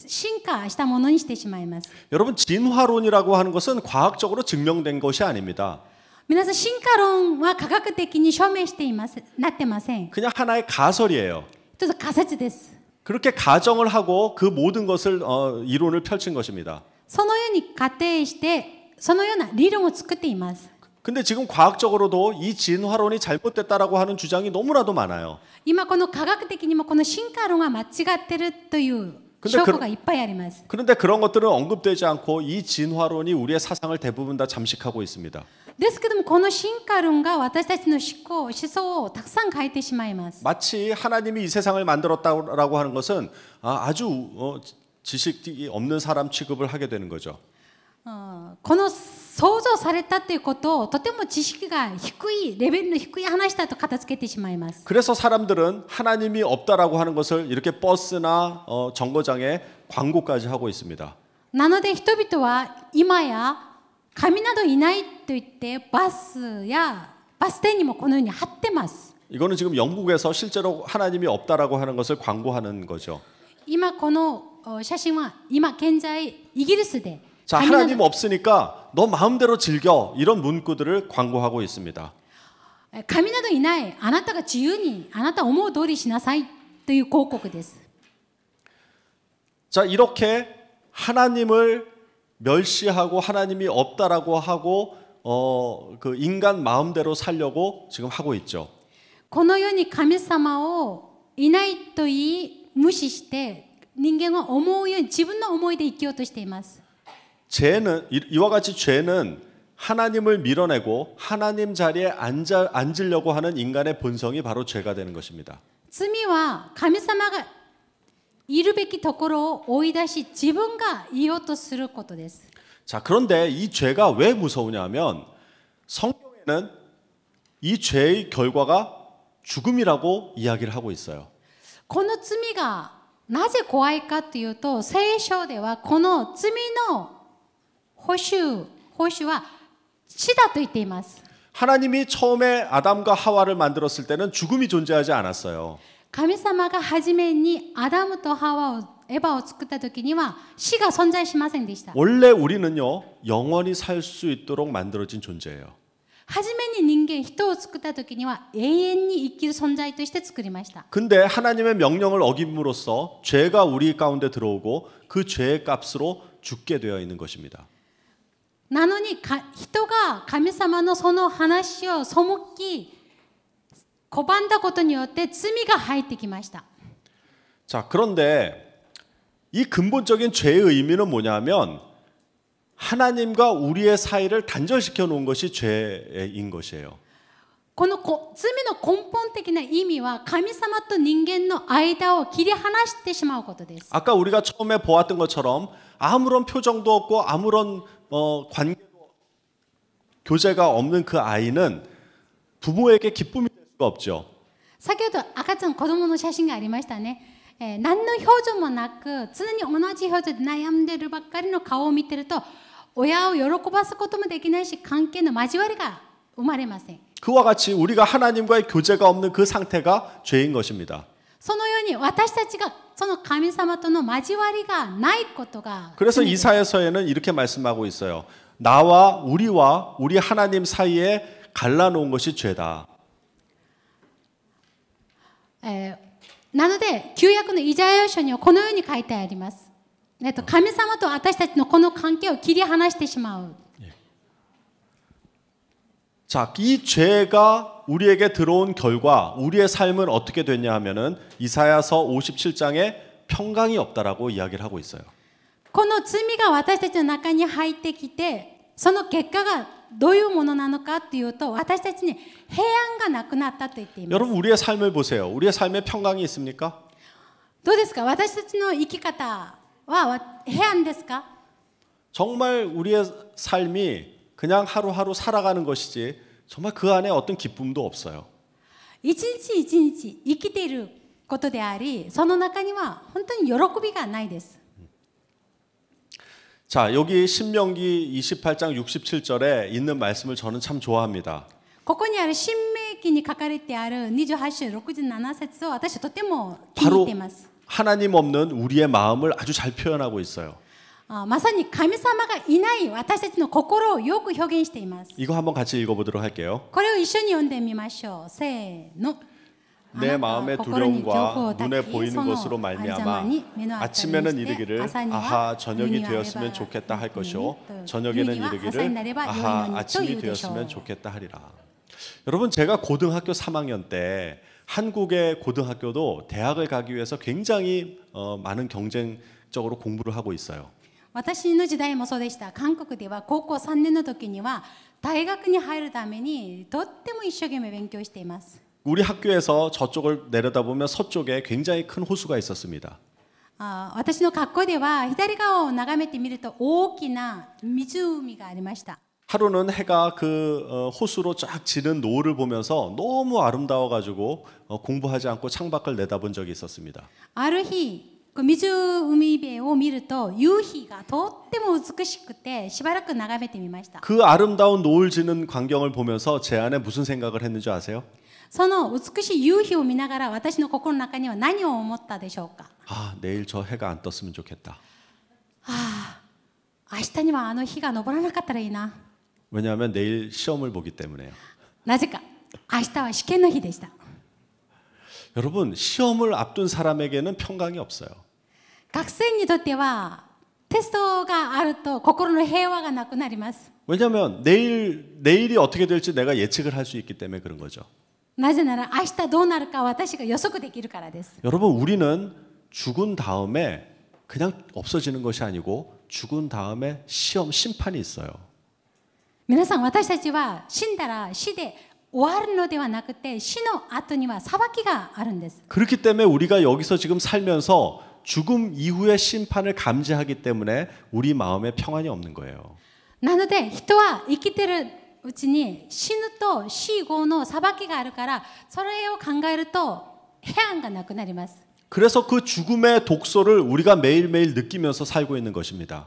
Speaker 2: 進化したものにしてしまいます。
Speaker 1: 여러분 진화론이라고 하는 것은 과학적으로 증명된 것이 아닙니다.
Speaker 2: 皆さん進化論は科学的に証明していますなってません。
Speaker 1: 그냥 하나의 가설이에요.
Speaker 2: ちょっと仮説です。
Speaker 1: 그렇게 가정을 하고 그 모든 것을 이론을 펼친 것입니다.
Speaker 2: そのように仮定してそのような理論を作っています。
Speaker 1: 근데 지금 과학적으로도 이 진화론이 잘못됐다라고 하는 주장이 너무나도 많아요.
Speaker 2: 今この科学的にもこの進化論は間違ってるという証拠がいっぱいあります。
Speaker 1: 그런데 그런 것들은 언급되지 않고 이 진화론이 우리의 사상을 대부분 다 잠식하고 있습니다.
Speaker 2: ですけどもこの進化論が私たちの思想をたくさん変えてしまいます。
Speaker 1: 마치 하나님이 이 세상을 만들었다라고 하는 것은 아주 지식이 없는 사람 취급을 하게 되는 거죠.
Speaker 2: この想像されたということをとても知識が低いレベルの低い話だと片付けてしまいます。
Speaker 1: 그래서 사람들은 하나님이 없다라고 하는 것을 이렇게 버스나 정거장에 광고까지 하고 있습니다.
Speaker 2: なので人々は今や神などいないと言ってバス停にもこのように貼ってます。
Speaker 1: 이거는 지금 영국에서 실제로 하나님이 없다라고 하는 것을 광고하는 거죠.
Speaker 2: 今この写真は今現在イギリスで
Speaker 1: 자, 하나님 없으니까 너 마음대로 즐겨, 이런 문구들을 광고하고 있습니다.
Speaker 2: 神などいない、あなたが自由にあなた思う通りしなさいという広告です。
Speaker 1: 자, 이렇게 하나님을 멸시하고 하나님이 없다라고 하고 그 인간 마음대로 살려고 지금 하고 있죠.
Speaker 2: この世に神様をいないと言い無視して人間は思うように自分の思いで生きようとしています。
Speaker 1: 죄는 이와 같이 죄는 하나님을 밀어내고 하나님 자리에 앉으려고 하는 인간의 본성이 바로 죄가 되는 것입니다.
Speaker 2: 罪は神様がいるべきところを追い出し自分がいようとすることです。
Speaker 1: 자, 그런데 이 죄가 왜 무서우냐면 성경에는 이 죄의 결과가 죽음이라고 이야기를 하고 있어요.
Speaker 2: この罪がなぜ怖いかというと、聖書ではこの罪の報酬は死だと言っています。
Speaker 1: 하나님이 처음에 아담과 하와를 만들었을 때는 죽음이 존재하지 않았어요.
Speaker 2: 神様が初めにアダムとハワをエヴァを作った時には死が存在しませんでした。
Speaker 1: 원래 우리는요 영원히 살 수 있도록 만들어진 존재예요.
Speaker 2: 初めに人を作った時には永遠に生きる存在として作りました。
Speaker 1: 근데 하나님의 명령을 어김으로써 죄가 우리 가운데 들어오고 그 죄의 값으로 죽게 되어 있는 것입니다.
Speaker 2: なのに人が神様のその話を背き拒んだことによって罪が入ってきました。
Speaker 1: 자, 그런데 이 근본적인 죄의 의미는 뭐냐면 하나님과 우리의 사이를 단절시켜 놓은 것이 죄인 것이에요.
Speaker 2: この罪の根本的な意味は神様と人間の間を切り離してしまうことです。
Speaker 1: 아까 우리가 처음에 보았던 것처럼 아무런 표정도 없고 아무런 교제가 없는 그 아이는 부모에게 기쁨이 될 수가 없죠.
Speaker 2: 先ほど赤ちゃん子供の写真がありましたね。何の表情もなく常に同じ表情で悩んでるばっかりの顔を見てると親を喜ばすこともできないし関係の交わりが生まれません。
Speaker 1: 그와 같이 우리가 하나님과의 교제가 없는 그 상태가 죄인 것입니다.
Speaker 2: そのように私たちがその神様との交わりがないことが
Speaker 1: 그래서 이사야서에는 이렇게 말씀하고 있어요. 나와 우리 하나님 사이에 갈라놓은 것이 죄다.
Speaker 2: なので旧約のイザヤ書にはこのように書いてあります。神様と私たちのこの関係を切り離してしまう。
Speaker 1: 자, 이 죄가 우리에게 들어온 결과 우리의 삶은 어떻게 됐냐 하면은 이사야서 57장에 평강이 없다라고 이야기를 하고 있어요.
Speaker 2: この罪が私たちの中に入ってきて、その結果がどういうものなのかというと、私たちに平安がなくなったと言っています。
Speaker 1: 여러분 우리의 삶을 보세요. 우리의 삶에 평강이 있습니까?
Speaker 2: どうですか？私たちの生き方は平安ですか？
Speaker 1: 정말 우리의 삶이 그냥 하루하루 살아가는 것이지 정말 그 안에 어떤 기쁨도 없어요.
Speaker 2: 一日一日生きていることであり、その中には本当に喜びがないです。
Speaker 1: 자, 여기 신명기 28장 67절에 있는 말씀을 저는 참 좋아합니다.
Speaker 2: ここにある新明記に書かれてある28章67節を私はとても気に入っています。
Speaker 1: 하나님 없는 우리의 마음을 아주 잘 표현하고 있어요.
Speaker 2: まさに神様がいない私たちの心をよく表現しています。
Speaker 1: 이거 한번 같이 읽어보도록 할게요.
Speaker 2: これを一緒に読んでみましょう。せーの。
Speaker 1: 내 마음의 두려움과 눈에 보이는 것으로 말미암아 아침에는 이르기를 아하 저녁이 되었으면 좋겠다 할 것이요 저녁에는 이르기를 아하 아침이 되었으면 좋겠다 하리라. 여러분 제가 고등학교 3학년 때 한국의 고등학교도 대학을 가기 위해서 굉장히 많은 경쟁적으로 공부를 하고 있어요.
Speaker 2: 私の時代もそうでした。韓国では高校3年の時には大学に入るためにとっても一生懸命勉強しています。
Speaker 1: 우리 학교에서 저쪽을 내려다보면 서쪽에 굉장히 큰 호수가 있었습니다.
Speaker 2: 私の学校では左側を眺めてみると大きな湖がありました。
Speaker 1: 하루는 해가 그 호수로 쫙 지는 노을을 보면서 너무 아름다워가지고 공부하지 않고 창밖을 내다본 적이 있었습니다.
Speaker 2: ある日湖辺を見ると夕日がとっても美しくてしばらく眺めてみました。
Speaker 1: 그 아름다운 노을 지는 광경을 보면서 제 안에 무슨 생각을 했는지 아세요?
Speaker 2: その美しい夕日を見ながら私の心の中には何を思ったでしょうか。
Speaker 1: 아, 내일 저 해가 안 떴으면 좋겠다.
Speaker 2: 明日にはあの日が昇らなかったらいいな。
Speaker 1: 왜냐하면 내일 시험을 보기 때문에요.
Speaker 2: なぜか明日は試験の日でした。
Speaker 1: 여러분 시험을 앞둔 사람에게는 평강이 없어요.
Speaker 2: 学生にとってはテストがあると心の平和がなくなります。
Speaker 1: 왜냐하면 내일이 어떻게 될지 내가 예측을 할 수 있기 때문에 그런 거죠.
Speaker 2: なぜなら明日どうなるか私が予測できるからです。
Speaker 1: 여러분, 우리는 죽은 다음에 그냥 없어지는 것이 아니고 죽은 다음에 심판이 있어요.
Speaker 2: 皆さん、私たちは死んだら死で終わるのではなくて、死の後には裁きがあるんです。
Speaker 1: 그렇기 때문에 우리가 여기서 지금 살면서 죽음 이후의 심판을 감지하기 때문에 우리 마음에 평안이 없는 거예요.
Speaker 2: なので人は生きてるうちに死ぬと死後の裁きがあるから、それを考えると平安がなくなります。
Speaker 1: 그래서 그 죽음의 독소를 우리가 매일매일 느끼면서 살고 있는 것입니다.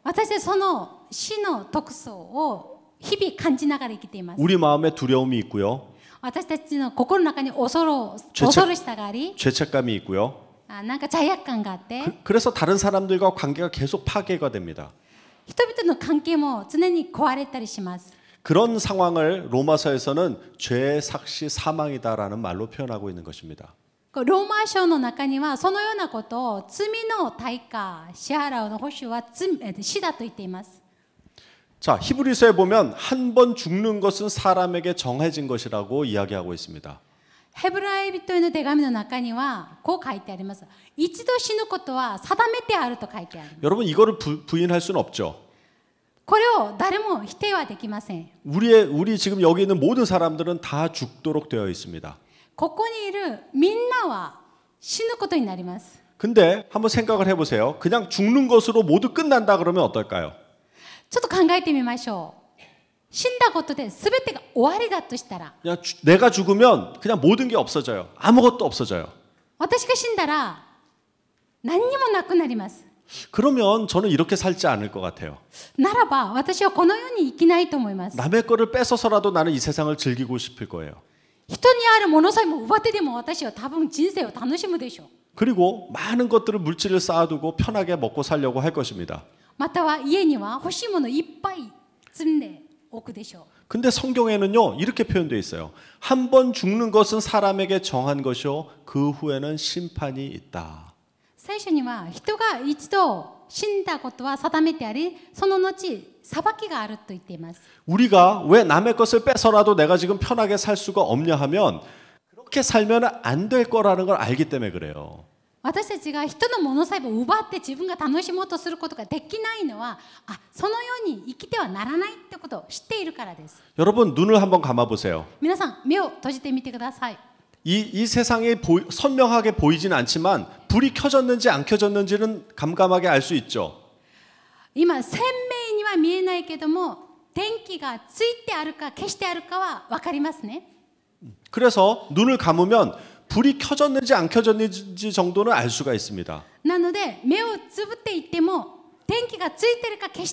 Speaker 2: 私たちその死の特徴を日々感じながら生きています。
Speaker 1: 우리 마음에 두려움이 있고요.
Speaker 2: 私たちの心の中に恐ろしさがあり、
Speaker 1: 죄책감이 있고요.
Speaker 2: なんか罪悪感があって、
Speaker 1: 그래서 다른 사람들과 관계가 계속 파괴가 됩니다.
Speaker 2: 人々の関係も常に壊れたりします。
Speaker 1: 그런 상황을 로마서에서는 죄의 삭시 사망이다라는 말로 표현하고 있는 것입니다.
Speaker 2: ローマ書の中にはそのようなことを罪の対価、支払うの報酬は死だと言っています。
Speaker 1: 자, 히브리서에 보면 한 번 죽는 것은 사람에게 정해진 것이라고 이야기하고 있습니다.
Speaker 2: ヘブライ人への手紙の中にはこう書いてあります。一度死ぬことは定めてあると書いてある。
Speaker 1: 여러분, 이거를 부인할 수는 없죠.
Speaker 2: これを誰も否定はできません。
Speaker 1: 우리 지금 여기 있는 모든 사람들은 다 죽도록 되어 있습니다.
Speaker 2: ここにいるみんなは死ぬことになります。
Speaker 1: 근데 한번 생각을 해보세요. 그냥 죽는 것으로 모두 끝난다 그러면 어떨까요?
Speaker 2: ちょっと考えてみましょう。死んだことで全てが終わりだとしたら、
Speaker 1: 그냥 내가 죽으면 그냥 모든 게 없어져요. 아무것도 없어져요.
Speaker 2: 私が死んだら何にもなくなります。
Speaker 1: 그러면 저는 이렇게 살지 않을 것 같아요.
Speaker 2: ならば私はこの世に生きないと思います。
Speaker 1: 남의 거를 뺏어서라도 나는 이 세상을 즐기고 싶을 거예요.
Speaker 2: 人にあるものさえも奪ってでも私は多分人生を楽しむでしょう。
Speaker 1: 그리고 많은 것들을 물질을 쌓아두고 편하게 먹고 살려고 할 것입니다.
Speaker 2: または家には欲しいものいっぱい積んでおくでしょう。
Speaker 1: 근데 성경에는요, 이렇게 표현되어 있어요. 한 번 죽는 것은 사람에게 정한 것이요, 그 후에는 심판이 있다.
Speaker 2: 聖書には人が一度死んだことは定めてあり、その後裁きがあると言っています。
Speaker 1: 우리가 왜 남의 것을 뺏어라도 내가 지금 편하게 살 수가 없냐 하면 그렇게 살면 안 될 거라는 걸 알기 때문에 그래요.
Speaker 2: 私たちが人のものさえも奪って自分が楽しもうとすることができないのは、そのように生きてはならないってことを知っているからです。
Speaker 1: 여러분, 눈을 한번 감아보세요.
Speaker 2: 皆さん目を閉じてみてください。
Speaker 1: 이 세상이 선명하게 보이진 않지만 불이 켜졌는지 안 켜졌는지는 감감하게 알 수 있죠.
Speaker 2: 今鮮明には見えないけども、電気がついてあるか消してあるかは分かりますね。
Speaker 1: 그래서 눈을 감으면 불이 켜졌는지 안 켜졌는지 정도는 알 수가 있습니다.
Speaker 2: なので目をつぶっていっても電気がついてるか消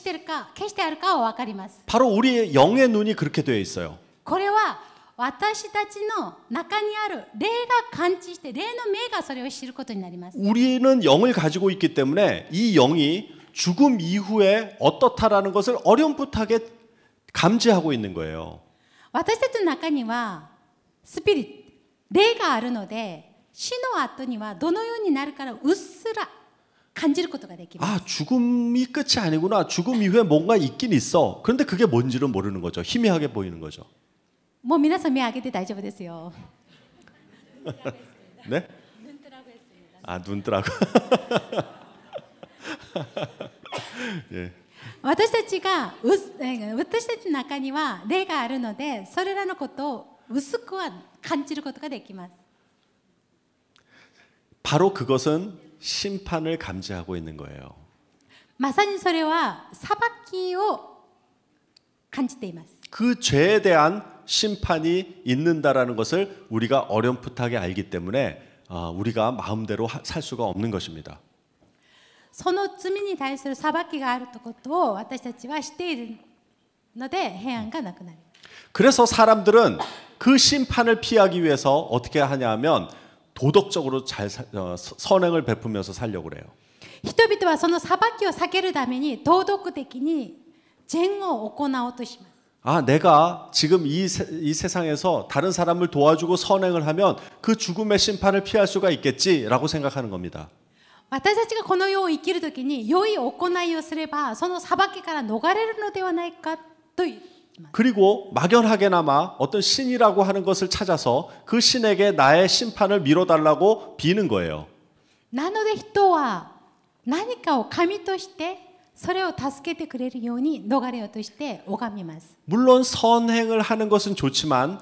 Speaker 2: してあるかは分かります。
Speaker 1: 바로 우리의 영의 눈이 그렇게 되어 있어요.
Speaker 2: これは私たちの中にある霊が感知して霊の目がそれを知ることになります。
Speaker 1: 우리는 영을 가지고 있기 때문에 이 영이 죽음 이후에 어떻다라는 것을 어렴풋하게 감지하고 있는 거예요.
Speaker 2: 私たちの中にはスピリット、霊があるので、死の後にはどのようになるからうっすら感じることができます。
Speaker 1: 죽음이 끝이 아니구나. 죽음 이후에 뭔가 있긴 있어. 그런데 그게 뭔지는 모르는 거죠. 희미하게 보이는 거죠.
Speaker 2: もう皆さん目開けて大丈夫ですよ。
Speaker 1: 네? 눈뜨라고. 예.
Speaker 2: 私たちの中には霊があるので、それらのことを薄くは感じることができます。
Speaker 1: 바로 그것은 심판을 감지하고 있는 거예요.
Speaker 2: まさにそれは裁きを感じています。
Speaker 1: 그 죄에 대한 심판이 있는다라는 것을 우리가 어렴풋하게 알기 때문에 우리가 마음대로 살 수가 없는 것입니다.
Speaker 2: その罪に対する裁きがあるということを私たちは知っているので平安がなくなる。
Speaker 1: 그래서 사람들은 그 심판을 피하기 위해서 어떻게 하냐면 도덕적으로 선행을 베푸면서 살려고 그래요.
Speaker 2: 人々はその裁きを避けるために道徳的に善を行おうとします。
Speaker 1: 내가 지금 이 세상에서 다른 사람을 도와주고 선행을 하면 그 죽음의 심판을 피할 수가 있겠지라고 생각하는 겁니다.
Speaker 2: 私たちがこの世を生きるときに良い行いをすればその裁きから逃れるのではないかと
Speaker 1: 그리고 막연하게나마 어떤 신이라고 하는 것을 찾아서 그 신에게 나의 심판을 미뤄달라고 비는 거예요.
Speaker 2: なので人は何かを神としてそれを助けてくれるように逃れようとして拝みます。
Speaker 1: 물론 선행을 하는 것은 좋지만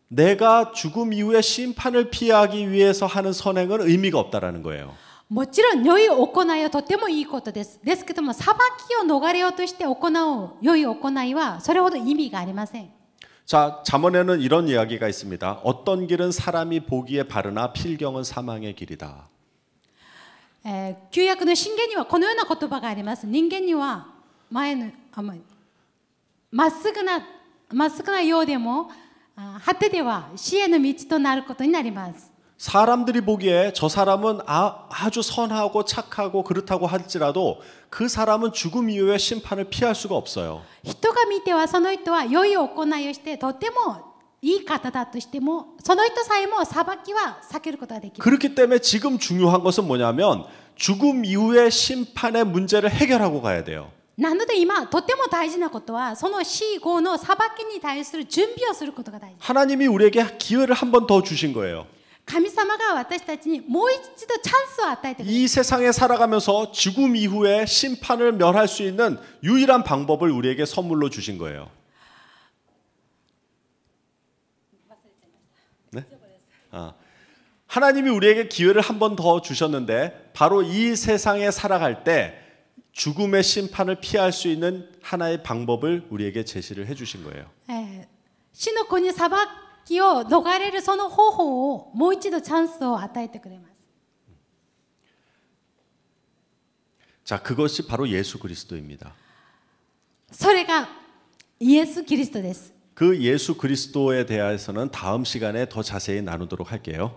Speaker 1: 내가 죽음 이후에 심판을 피하기 위해서 하는 선행은 의미가 없다라는 거예요.
Speaker 2: もちろん良い行いはとてもいいことです。ですけども裁きを逃れようとして行う良い行いはそれほど意味がありません。
Speaker 1: 자, 잠언에는 이런 이야기가 있습니다. 어떤 길은 사람이 보기에 바르나 필경은 사망의 길이다.
Speaker 2: 旧約の箴言にはこのような言葉があります。人間にはまっすぐなようでも果てでは死への道となることになります。
Speaker 1: 사람들이 보기에 저 사람은 아주 선하고 착하고 그렇다고 할지라도 그 사람은 죽음 이후에 심판을 피할 수가 없어요.
Speaker 2: 人が見てはその人は良い行いをしてとてもいい方だとしてもその人さえも裁きは避けることができる。
Speaker 1: 그렇기 때문에 지금 중요한 것은 뭐냐면 죽음 이후의 심판의 문제를 해결하고 가야 돼요.
Speaker 2: なので今とても大事なことはその死後の裁きに対する準備をすることが大事。
Speaker 1: 하나님이 우리에게 기회를 한 번 더 주신 거예요.
Speaker 2: 神様が私たちにもう一度チャンスを与えてくれる。
Speaker 1: 이 세상에 살아가면서 죽음 이후에 심판을 면할 수 있는 유일한 방법을 우리에게 선물로 주신 거예요. 네? 하나님이 우리에게 기회를 한 번 더 주셨는데 바로 이 세상에 살아갈 때 죽음의 심판을 피할 수 있는 하나의 방법을 우리에게 제시를 해주신 거예요.
Speaker 2: 死の子に裁きを逃れるその方法をもう一度チャンスを与えてくれます。
Speaker 1: 자, 그것이 바로 예수 그리스도입니다.
Speaker 2: それがイエス・キリストです。
Speaker 1: 그 예수 그리스도에 대해서는 다음 시간에 더 자세히 나누도록 할게요.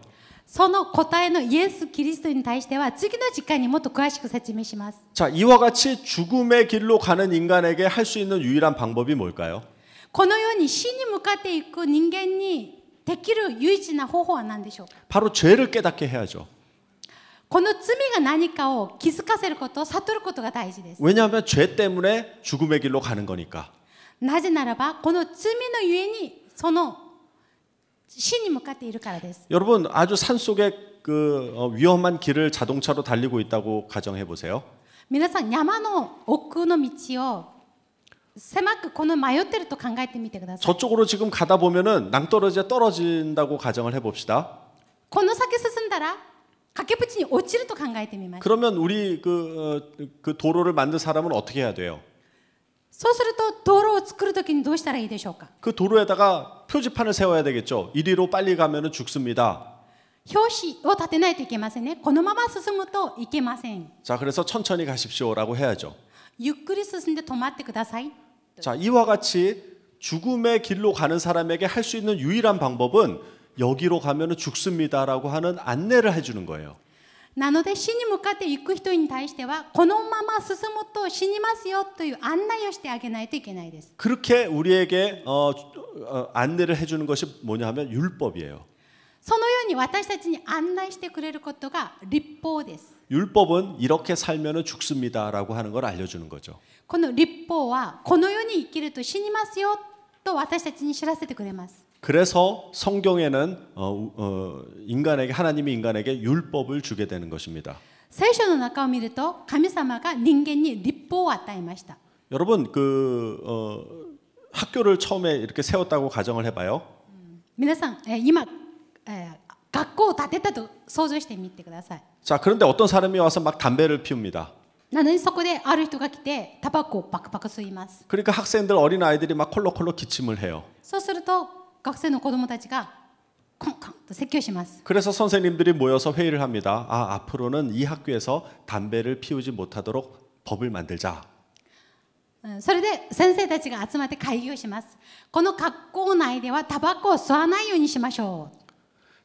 Speaker 2: その答えのイエス・キリストに対しては次の時間にもっと詳しく説明します。
Speaker 1: 자, 이와 같이 죽음의 길로 가는 인간에게 할 수 있는 유일한 방법이 뭘까요?
Speaker 2: このように死に向かっていく人間にできる唯一な方法は何でしょうか。
Speaker 1: 바로 죄를 깨닫게 해야죠.
Speaker 2: この罪が何かを気づかせること、悟ることが大事です。
Speaker 1: 왜냐하면 죄 때문에 죽음의 길로 가는 거니까.
Speaker 2: なぜならばこの罪のゆえにその死に向かっているからです。
Speaker 1: 여러분 아주 산속에 위험한 길을 자동차로 달리고 있다고 가정해 보세요.
Speaker 2: 皆さん山の奥の道を狭くこの迷ってると考えてみてください。
Speaker 1: 저쪽으로 지금 가다 보면은 낭떠러지에 떨어진다고 가정을 해봅시다.
Speaker 2: この先進んだら崖っぷちに落ちると考えてみましょう。
Speaker 1: 그러면 우리 그 도로를 만든 사람은 어떻게 해야 돼요?
Speaker 2: そうすると道路を作るときにどうしたらいいでしょうか。
Speaker 1: 그 도로에다가 표지판을 세워야 되겠죠. 이리로 빨리 가면은 죽습니다.
Speaker 2: 標識を立てないといけませんね。このまま進むといけません。
Speaker 1: 자, 그래서 천천히 가십시오라고 해야죠.
Speaker 2: ゆっくり進んで止まってください。
Speaker 1: 자, 이와 같이 죽음의 길로 가는 사람에게 할 수 있는 유일한 방법은 여기로 가면은 죽습니다라고 하는 안내를 해주는 거예요.
Speaker 2: なので死に向かっていく人に対してはこのまま進むと死にますよという案内をしてあげないといけないです。
Speaker 1: 그렇게 우리에게 안내를 해주는 것이 뭐냐 하면 율법이에요.
Speaker 2: そのように私たちに案内してくれることが律法です。
Speaker 1: 율법은 이렇게 살면은 죽습니다라고 하는 걸 알려주는 거죠.
Speaker 2: この律法はこのように生きると死にますよと私たちに知らせてくれます。
Speaker 1: 그래서 성경에는 하나님이 인간에게 율법을 주게 되는 것입니다.
Speaker 2: 聖書の中を見ると神様が人間に律法を与えました。
Speaker 1: 여러분 학교를 처음에 이렇게 세웠다고 가정을 해봐요.
Speaker 2: 皆さん、今、学校を建てたと想像してみてください。
Speaker 1: 자, 그런데 어떤 사람이 와서 막 담배를 피웁니다.
Speaker 2: なのにそこである人が来てタバコをパクパク吸います。
Speaker 1: 그러니까 학생들 어린 아이들이 막 콜록콜록 기침을 해요.
Speaker 2: そうすると学生の子供たちがコンコンと説教します。
Speaker 1: 그래서 선생님들이 모여서 회의를 합니다. 앞으로는 이 학교에서 담배를 피우지 못하도록 법을 만들자.
Speaker 2: それで先生たちが集まって会議をします。この学校内ではタバコを吸わないようにしましょう。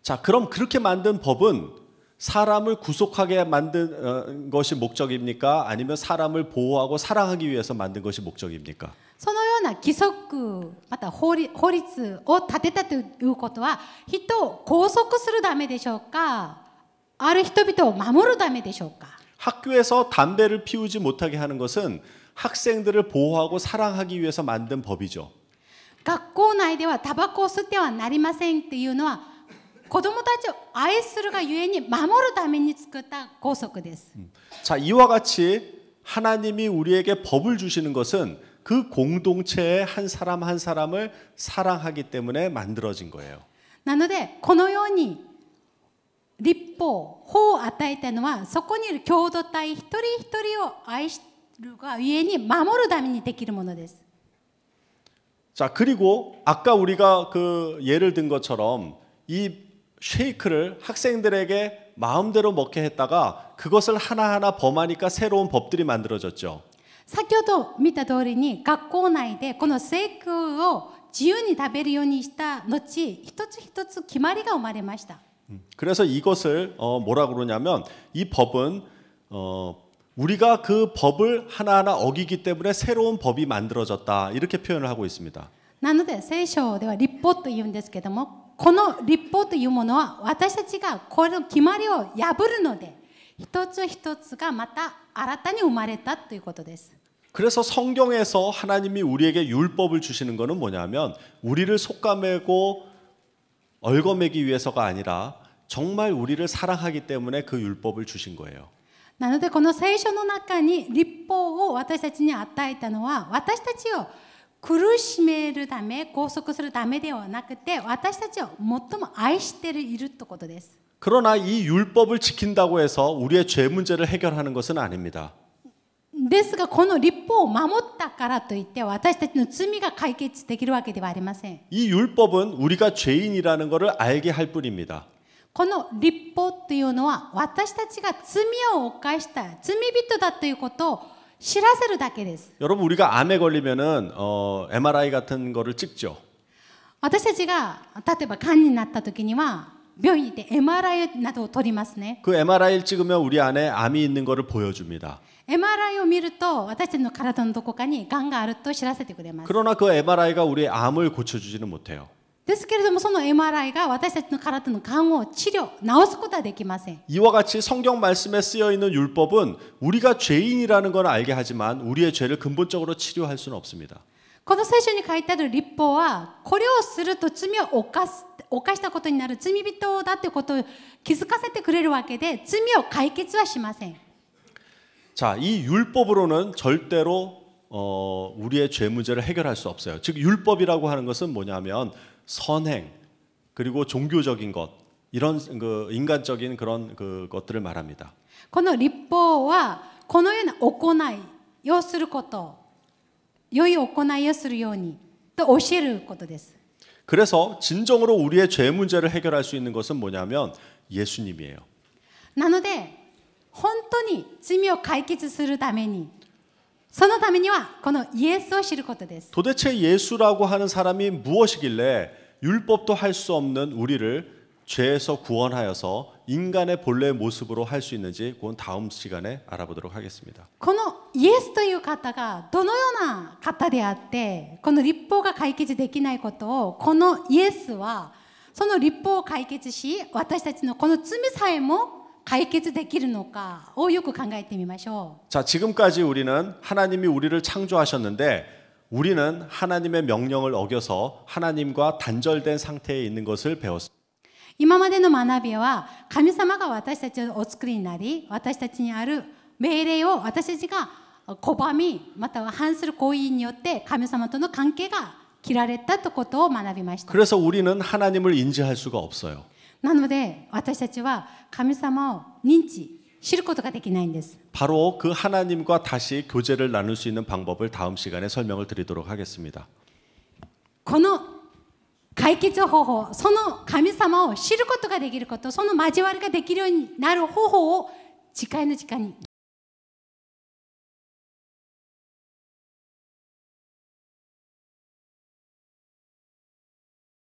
Speaker 1: 자, 그럼 그렇게 만든 법은 사람을 구속하게 만든 것이 목적입니까? 아니면 사람을 보호하고 사랑하기 위해서 만든 것이 목적입니까?
Speaker 2: そのような規則また法律を立てたということは人を拘束するためでしょうか、ある人々を守るためでしょうか。
Speaker 1: 학교에서 담배를 피우지 못하게 하는 것은 학생들을 보호하고 사랑하기 위해서 만든 법이죠.
Speaker 2: 学校内ではタバコを吸ってはなりませんっていうのは子供たちを愛するがゆえに守るために作った校則です。
Speaker 1: 자, 이와 같이 하나님이 우리에게 법을 주시는 것은 그 공동체의 한 사람 한 사람을 사랑하기 때문에 만들어진 거예요.
Speaker 2: なのでこのように立法法を与えたのはそこにいる共同体一人一人を愛するがゆえに守るためにできるものです。
Speaker 1: 자, 그리고 아까 우리가 그 예를 든 것처럼 이 쉐이크를 학생들에게 마음대로 먹게 했다가 그것을 하나하나 범하니까 새로운 법들이 만들어졌죠.
Speaker 2: 先ほど見た通りに学校内でこの聖句を自由に食べるようにした後一つ一つ決まりが生まれました。
Speaker 1: 그래서 이것을 뭐라 그러냐면 이 법은 우리가 그 법을 하나하나 어기기 때문에 새로운 법이 만들어졌다 이렇게 표현을 하고 있습니다.
Speaker 2: なので聖書では立法と言うんですけどもこの立法というものは私たちがこの決まりを破るので一つ一つがまた新たに生まれたということです。
Speaker 1: 그래서 성경에서 하나님이 우리에게 율법을 주시는 것은 뭐냐면 우리를 속가매고 얽어매기 위해서가 아니라 정말 우리를 사랑하기 때문에 그 율법을 주신 거예요.
Speaker 2: なのでこの聖書の中に立法を私たちに与えたのは私たちを苦しめるため拘束するためではなくて私たちを最も愛しているということです。
Speaker 1: 그러나 이 율법을 지킨다고 해서 우리의 죄 문제를 해결하는 것은 아닙니다.
Speaker 2: ですがこの立法を守ったからといって私たちの罪が解決できるわけではありません。
Speaker 1: 이 율법은 우리가 죄인이라는 것을 알게 할 뿐입니다.
Speaker 2: この立法というのは私たちが罪を犯した罪人だということを知らせるだけです。
Speaker 1: 여러분 우리가 암에 걸리면은 MRI 같은 거를 찍죠.
Speaker 2: 私たちが例えば癌になった時には病院で MRI などを取りますね。
Speaker 1: 그 MRI를 찍으면 우리 안에 암이 있는 거를 보여줍니다.
Speaker 2: MRI を見ると私たちの体のどこかに癌があると知らせてくれます。
Speaker 1: 그러나 그 MRI가 우리의 암을 고쳐주지는 못해요.
Speaker 2: ですけれどもその MRI が私たちの体の癌を治すことはできません。
Speaker 1: 이와 같이 성경 말씀에 쓰여 있는 율법은 우리가 죄인이라는 걸 알게 하지만 우리의 죄를 근본적으로 치료할 수는 없습니다.
Speaker 2: この聖書に書いてある立法はこれをすると罪を犯したことになる罪人だということを気づかせてくれるわけで罪を解決はしません。
Speaker 1: 자, 이 율법으로는 절대로 우리의 죄 문제를 해결할 수 없어요. 즉 율법이라고 하는 것은 뭐냐면 선행 그리고 종교적인 것 이런 그 인간적인 그런 그 것들을 말합니다.
Speaker 2: この立法はこのような行いをすること良い行いをするようにと教えることです。
Speaker 1: 그래서 진정으로 우리의 죄 문제를 해결할 수 있는 것은 뭐냐면 예수님이에요.
Speaker 2: なので本当に罪を解決するためにそのためにはこのイエスを知ることです。
Speaker 1: 도대체 예수라고 하는 사람이 무엇이길래 율법도 할 수 없는 우리를 죄에서 구원하여서 인간의 본래의 모습으로 할 수 있는지 그건 다음 시간에 알아보도록 하겠습니다.
Speaker 2: このイエスという方がどのような方であってこの立法が解決できないことをこのイエスはその立法を解決し私たちのこの罪さえも解決できるのかをよく考えてみましょう。
Speaker 1: 자, 지금까지 우리는 하나님이 우리를 창조하셨는데 우리는 하나님의 명령을 어겨서 하나님과 단절된 상태에 있는 것을 배웠습니다.
Speaker 2: 今までの学びは神様が私たちをお作りになり私たちにある命令を私たちが拒みまたは反する行為によって神様との関係が切られたということを学びました。
Speaker 1: 그래서 우리는 하나님을 인지할 수가 없어요.
Speaker 2: なので私たちは神様を認知知ることができないんです。
Speaker 1: 바로 그 하나님과 다시 교제를 나눌 수 있는 방법을 다음 시간에 설명을 드리도록 하겠습니다.
Speaker 2: この解決方法その神様を知ることができることその交わりができるようになる方法を次回の時間に